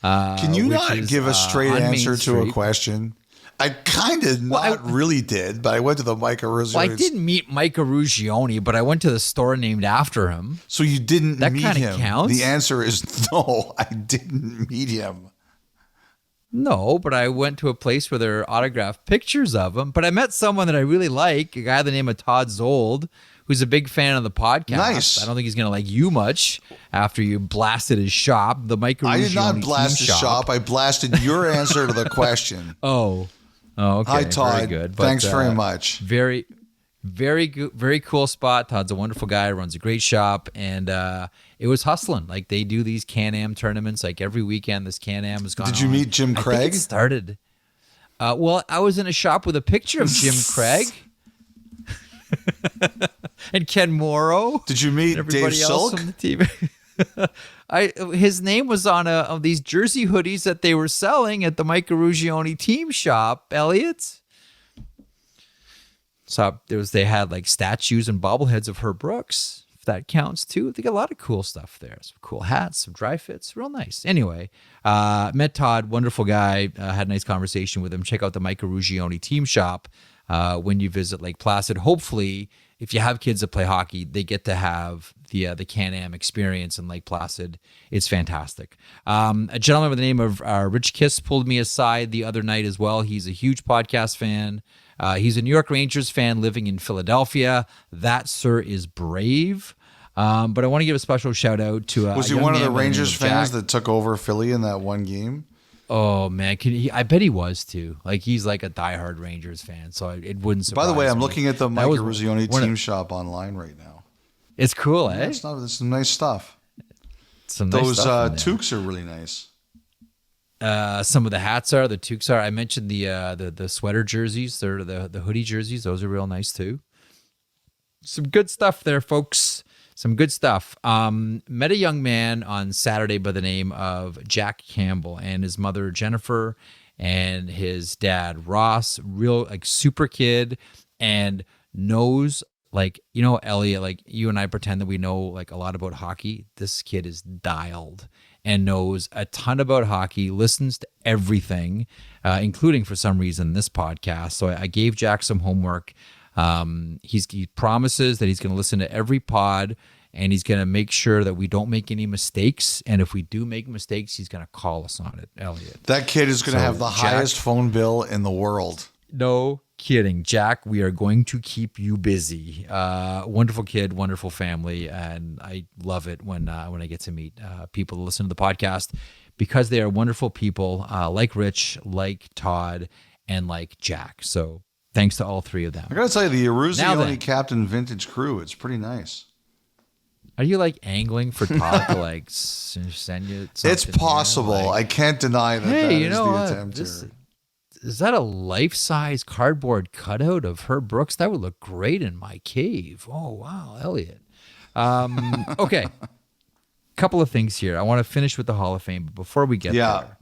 Speaker 1: Can
Speaker 2: you not give a straight answer to a question? I kind of really did, but I went to the Mike Eruzione.
Speaker 1: Well, I didn't meet Mike Eruzione, but I went to the store named after him.
Speaker 2: So you didn't meet him?
Speaker 1: That counts?
Speaker 2: The answer is no, I didn't meet him.
Speaker 1: No, but I went to a place where there are autographed pictures of him. But I met someone that I really like, a guy by the name of Todd Zold, who's a big fan of the podcast.
Speaker 2: Nice.
Speaker 1: I don't think he's going to like you much after you blasted his shop, the Mike Eruzione
Speaker 2: I did not blast his shop. I blasted your answer to the question.
Speaker 1: Oh, okay.
Speaker 2: Hi, Todd.
Speaker 1: Very good. But,
Speaker 2: thanks very much.
Speaker 1: Very good, very cool spot. Todd's a wonderful guy, runs a great shop, and it was hustling. Like they do these Can-Am tournaments like every weekend. This Can-Am has gone on.
Speaker 2: Did you meet Jim Craig?
Speaker 1: I think it started. Well, I was in a shop with a picture of Jim Craig and Ken Morrow.
Speaker 2: Did you meet Dave Silk?
Speaker 1: From the team. His name was on these jersey hoodies that they were selling at the Mike Eruzione team shop, Elliotte. So they had like statues and bobbleheads of Herb Brooks, if that counts too. They got a lot of cool stuff there. Some cool hats, some dry fits, real nice. Anyway, met Todd, wonderful guy. Had a nice conversation with him. Check out the Mike Eruzione team shop when you visit Lake Placid. Hopefully, if you have kids that play hockey, they get to have the Can-Am experience in Lake Placid. It's fantastic. A gentleman by the name of Rich Kiss pulled me aside the other night as well. He's a huge podcast fan. He's a New York Rangers fan living in Philadelphia. That, sir, is brave. But I want to give a special shout out to
Speaker 2: was he one of the Rangers fans that took over Philly in that one game?
Speaker 1: Oh man, I bet he was too. Like he's like a diehard Rangers fan, so it wouldn't surprise me.
Speaker 2: By the way, I'm looking at the Mike Eruzione team shop online right now.
Speaker 1: It's cool,
Speaker 2: yeah,
Speaker 1: eh?
Speaker 2: It's some nice stuff.
Speaker 1: Those
Speaker 2: toques are really nice.
Speaker 1: Some of the hats are, the toques are. I mentioned the sweater jerseys, they're the hoodie jerseys. Those are real nice too. Some good stuff there, folks. Some good stuff. Met a young man on Saturday by the name of Jack Campbell and his mother Jennifer and his dad Ross. Real like super kid and knows like, you know, Elliotte, like you and I pretend that we know like a lot about hockey. This kid is dialed and knows a ton about hockey, listens to everything, including for some reason this podcast. So I gave Jack some homework. He promises that he's going to listen to every pod and he's going to make sure that we don't make any mistakes. And if we do make mistakes, he's going to call us on it, Elliotte.
Speaker 2: That kid is going to have the highest phone bill in the world.
Speaker 1: No kidding. Jack, we are going to keep you busy. Wonderful kid, wonderful family. And I love it when I get to meet people that listen to the podcast because they are wonderful people like Rich, like Todd, and like Jack. So thanks to all three of them.
Speaker 2: I got to tell you, the Eruzione Captain Vintage crew, it's pretty nice.
Speaker 1: Are you like angling for Todd to like send you something?
Speaker 2: It's possible.
Speaker 1: Like,
Speaker 2: I can't deny that that is the attempt here.
Speaker 1: Is that a life-size cardboard cutout of Herb Brooks? That would look great in my cave. Oh, wow, Elliotte. Okay. Couple of things here. I want to finish with the Hall of Fame, but before we get there,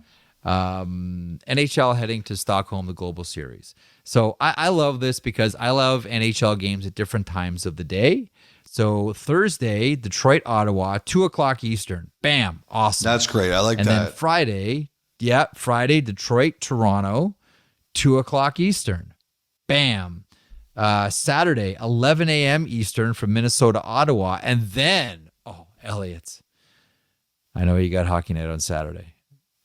Speaker 1: NHL heading to Stockholm, the Global Series. So I love this because I love NHL games at different times of the day. So Thursday, Detroit, Ottawa, 2:00 Eastern. Bam. Awesome.
Speaker 2: That's great. I like that.
Speaker 1: And then Friday, Detroit, Toronto, 2:00 Eastern. Bam. Saturday, 11 a.m. Eastern from Minnesota, Ottawa. And then, Elliotte, I know you got hockey night on Saturday.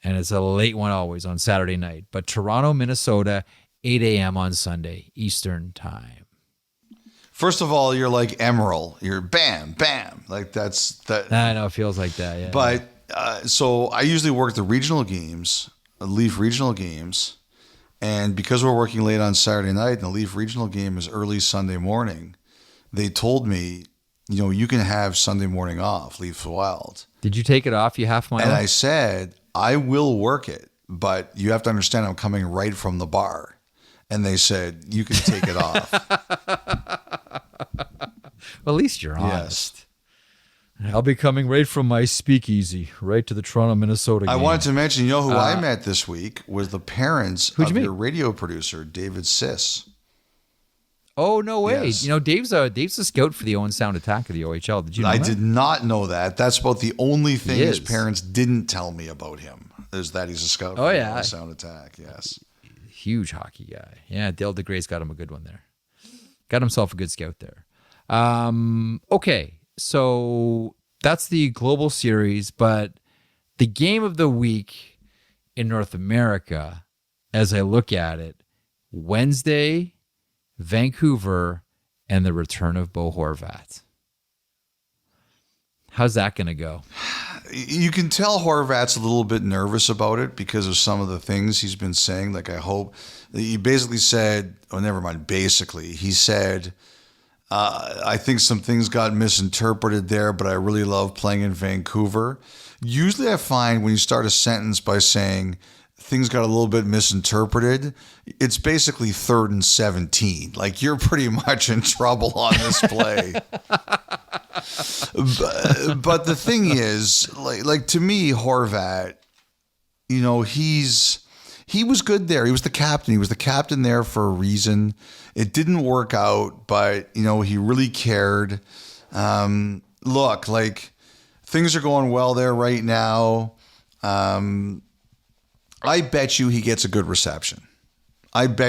Speaker 1: And it's a late one always on Saturday night. But Toronto, Minnesota, 8 a.m. on Sunday, Eastern time.
Speaker 2: First of all, you're like Emerald. You're bam, bam. Like that's that.
Speaker 1: I know, it feels like that, yeah.
Speaker 2: But so I usually work the regional games, Leaf regional games. And because we're working late on Saturday night and the Leaf regional game is early Sunday morning, they told me, you can have Sunday morning off, Leaf Wild.
Speaker 1: Did you take it off, you half mile?
Speaker 2: And I said, I will work it, but you have to understand I'm coming right from the bar. And they said, you can take it off.
Speaker 1: Well, at least you're honest. Yes. I'll be coming right from my speakeasy, right to the Toronto, Minnesota game. I
Speaker 2: wanted to mention, who I met this week was the parents of your radio producer, David Siss.
Speaker 1: Oh, no way.
Speaker 2: Yes.
Speaker 1: Dave's a scout for the Owen Sound Attack of the OHL. Did you know that?
Speaker 2: I did not know that. That's about the only thing his parents didn't tell me about him, is that he's a scout for the Owen Sound Attack, yes.
Speaker 1: Huge hockey guy. Yeah, Dale DeGray's got him a good one there. Got himself a good scout there. Okay, so that's the global series, but the game of the week in North America, as I look at it, Wednesday, Vancouver, and the return of Bo Horvat. How's that going to go?
Speaker 2: You can tell Horvat's a little bit nervous about it because of some of the things he's been saying. Like, I hope he basically said, oh, never mind. Basically, he said, I think some things got misinterpreted there, but I really love playing in Vancouver. Usually I find when you start a sentence by saying things got a little bit misinterpreted, it's basically 3rd and 17. Like, you're pretty much in trouble on this play. But the thing is, like to me, Horvat, you know, he was good there. He was the captain. He was the captain there for a reason. It didn't work out, but, you know, he really cared. Look, like, things are going well there right now. I bet you he gets a good reception. I don't,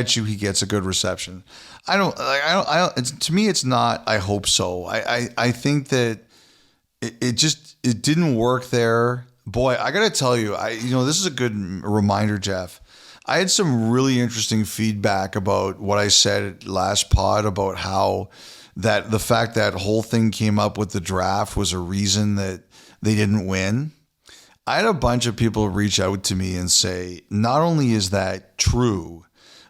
Speaker 2: to me, it's not, I hope so. I think that it didn't work there. Boy, I got to tell you, this is a good reminder, Jeff. I had some really interesting feedback about what I said last pod about how that the fact that whole thing came up with the draft was a reason that they didn't win. I had a bunch of people reach out to me and say, not only is that true,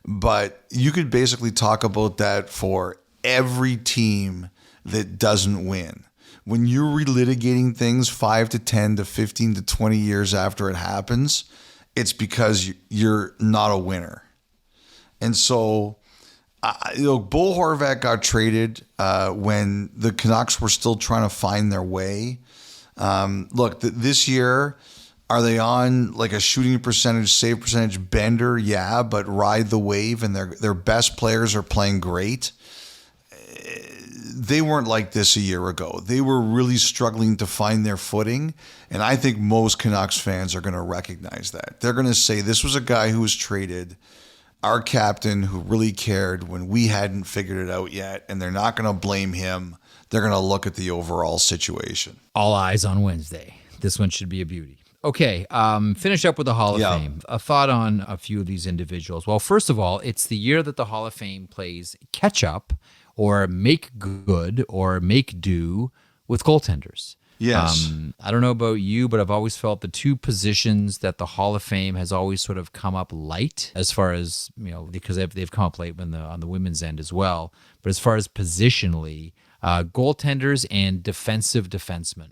Speaker 2: but you could basically talk about that for every team that doesn't win. When you're relitigating things 5 to 10 to 15 to 20 years after it happens, it's because you're not a winner. And so, Bo Horvat got traded when the Canucks were still trying to find their way. Look, this year, are they on like a shooting percentage, save percentage bender? Yeah, but ride the wave, and their best players are playing great. They weren't like this a year ago. They were really struggling to find their footing, and I think most Canucks fans are going to recognize that. They're going to say this was a guy who was traded, our captain who really cared when we hadn't figured it out yet, and they're not going to blame him. They're going to look at the overall situation.
Speaker 1: All eyes on Wednesday. This one should be a beauty. Okay, finish up with the Hall of Fame. A thought on a few of these individuals. Well, first of all, it's the year that the Hall of Fame plays catch up or make good or make do with goaltenders.
Speaker 2: Yes.
Speaker 1: I don't know about you, but I've always felt the two positions that the Hall of Fame has always sort of come up light as far as, because they've come up late on the women's end as well. But as far as positionally, goaltenders and defensive defensemen.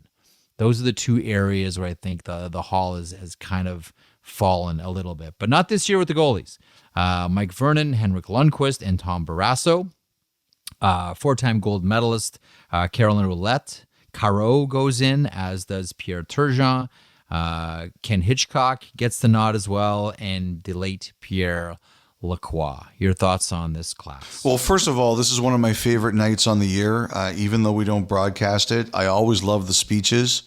Speaker 1: Those are the two areas where I think the Hall has kind of fallen a little bit. But not this year with the goalies. Mike Vernon, Henrik Lundqvist, and Tom Barrasso. Four-time gold medalist Caroline Ouellette. Caro goes in, as does Pierre Turgeon. Ken Hitchcock gets the nod as well, and the late Pierre Lacroix. Your thoughts on this class?
Speaker 2: Well, first of all, this is one of my favorite nights on the year. Even though we don't broadcast it, I always love the speeches.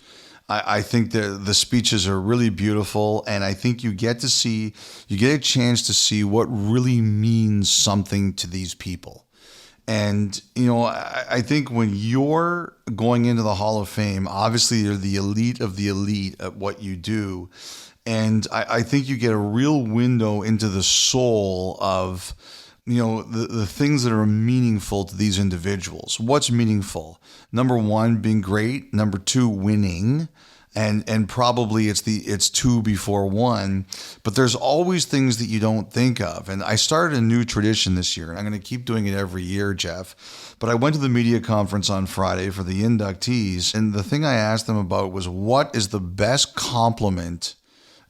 Speaker 2: I think the speeches are really beautiful, and I think you get a chance to see what really means something to these people. And, I think when you're going into the Hall of Fame, obviously you're the elite of the elite at what you do. And I think you get a real window into the soul of, the things that are meaningful to these individuals. What's meaningful? Number one, being great. Number two, winning. And probably it's two before one, but there's always things that you don't think of. And I started a new tradition this year, and I'm going to keep doing it every year, Jeff. But I went to the media conference on Friday for the inductees, and the thing I asked them about was, what is the best compliment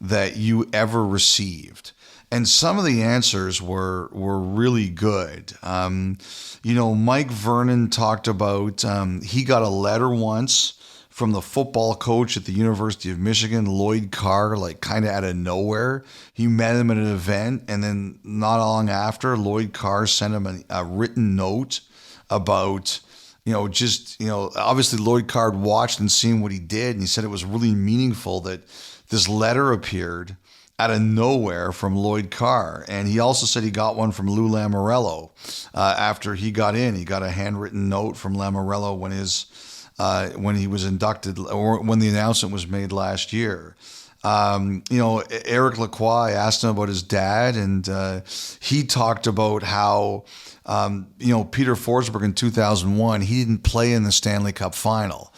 Speaker 2: that you ever received? And some of the answers were really good. Mike Vernon talked about he got a letter once from the football coach at the University of Michigan, Lloyd Carr, like kind of out of nowhere. He met him at an event, and then not long after, Lloyd Carr sent him a written note about, obviously Lloyd Carr watched and seen what he did, and he said it was really meaningful that this letter appeared, out of nowhere from Lloyd Carr. And he also said he got one from Lou Lamoriello after he got in. He got a handwritten note from Lamoriello when he was inducted, or when the announcement was made last year. Eric Lacroix, I asked him about his dad, and he talked about how, Peter Forsberg in 2001, he didn't play in the Stanley Cup final.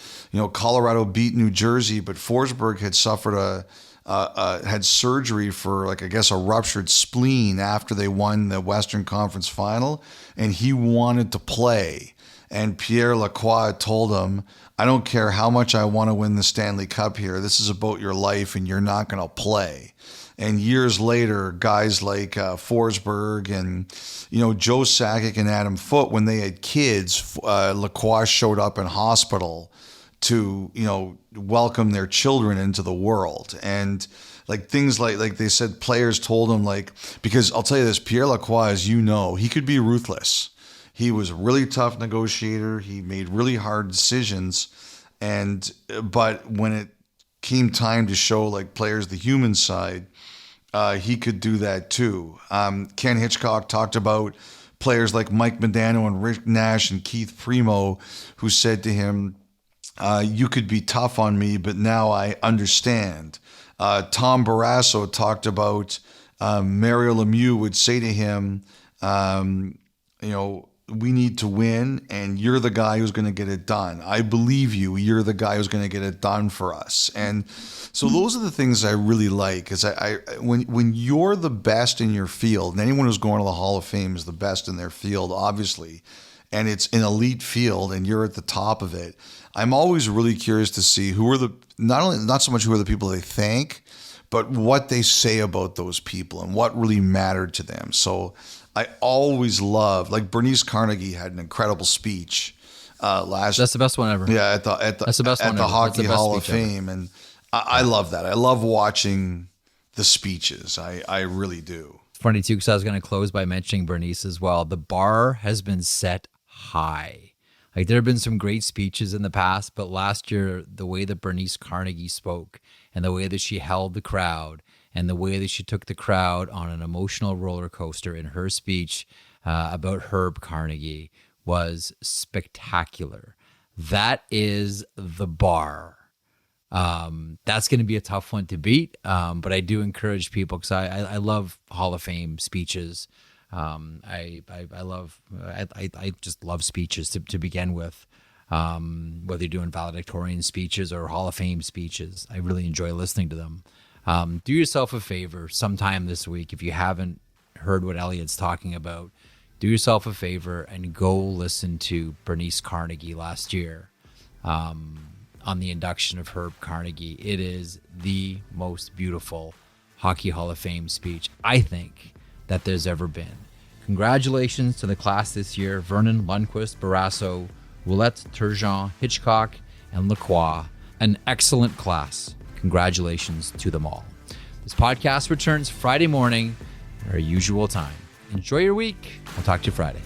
Speaker 2: Colorado beat New Jersey, but Forsberg had suffered had surgery for, a ruptured spleen after they won the Western Conference final, and he wanted to play. And Pierre Lacroix told him, I don't care how much I want to win the Stanley Cup here. This is about your life, and you're not going to play. And years later, guys like Forsberg and, Joe Sakic and Adam Foote, when they had kids, Lacroix showed up in hospital to, welcome their children into the world. And things like they said, players told him, because I'll tell you this, Pierre Lacroix, as you know, he could be ruthless. He was a really tough negotiator. He made really hard decisions. But when it came time to show players the human side, he could do that too. Ken Hitchcock talked about players like Mike Modano and Rick Nash and Keith Primo, who said to him, you could be tough on me, but now I understand. Tom Barrasso talked about Mario Lemieux would say to him, we need to win, and you're the guy who's going to get it done. I believe you. You're the guy who's going to get it done for us. And so those are the things I really like. Is when you're the best in your field, and anyone who's going to the Hall of Fame is the best in their field, obviously, and it's an elite field, and you're at the top of it. I'm always really curious to see who are not so much who are the people they thank, but what they say about those people and what really mattered to them. So I always love, Bernice Carnegie had an incredible speech last.
Speaker 1: That's the best one ever.
Speaker 2: Yeah, at the Hockey Hall of Fame, and I love that. I love watching the speeches. I really do.
Speaker 1: It's funny too, because I was going to close by mentioning Bernice as well. The bar has been set high. There have been some great speeches in the past, but last year, the way that Bernice Carnegie spoke and the way that she held the crowd and the way that she took the crowd on an emotional roller coaster in her speech about Herb Carnegie was spectacular. That is the bar. That's going to be a tough one to beat, but I do encourage people, because I love Hall of Fame speeches. I just love speeches to begin with, whether you're doing valedictorian speeches or Hall of Fame speeches. I really enjoy listening to them. Do yourself a favor sometime this week, if you haven't heard what Elliotte's talking about, do yourself a favor and go listen to Bernice Carnegie last year on the induction of Herb Carnegie. It is the most beautiful Hockey Hall of Fame speech, I think, that there's ever been. Congratulations to the class this year: Vernon, Lundqvist, Barrasso, Ouellette, Turgeon, Hitchcock, and Lacroix. An excellent class. Congratulations to them all. This podcast returns Friday morning at our usual time. Enjoy your week. I'll talk to you Friday.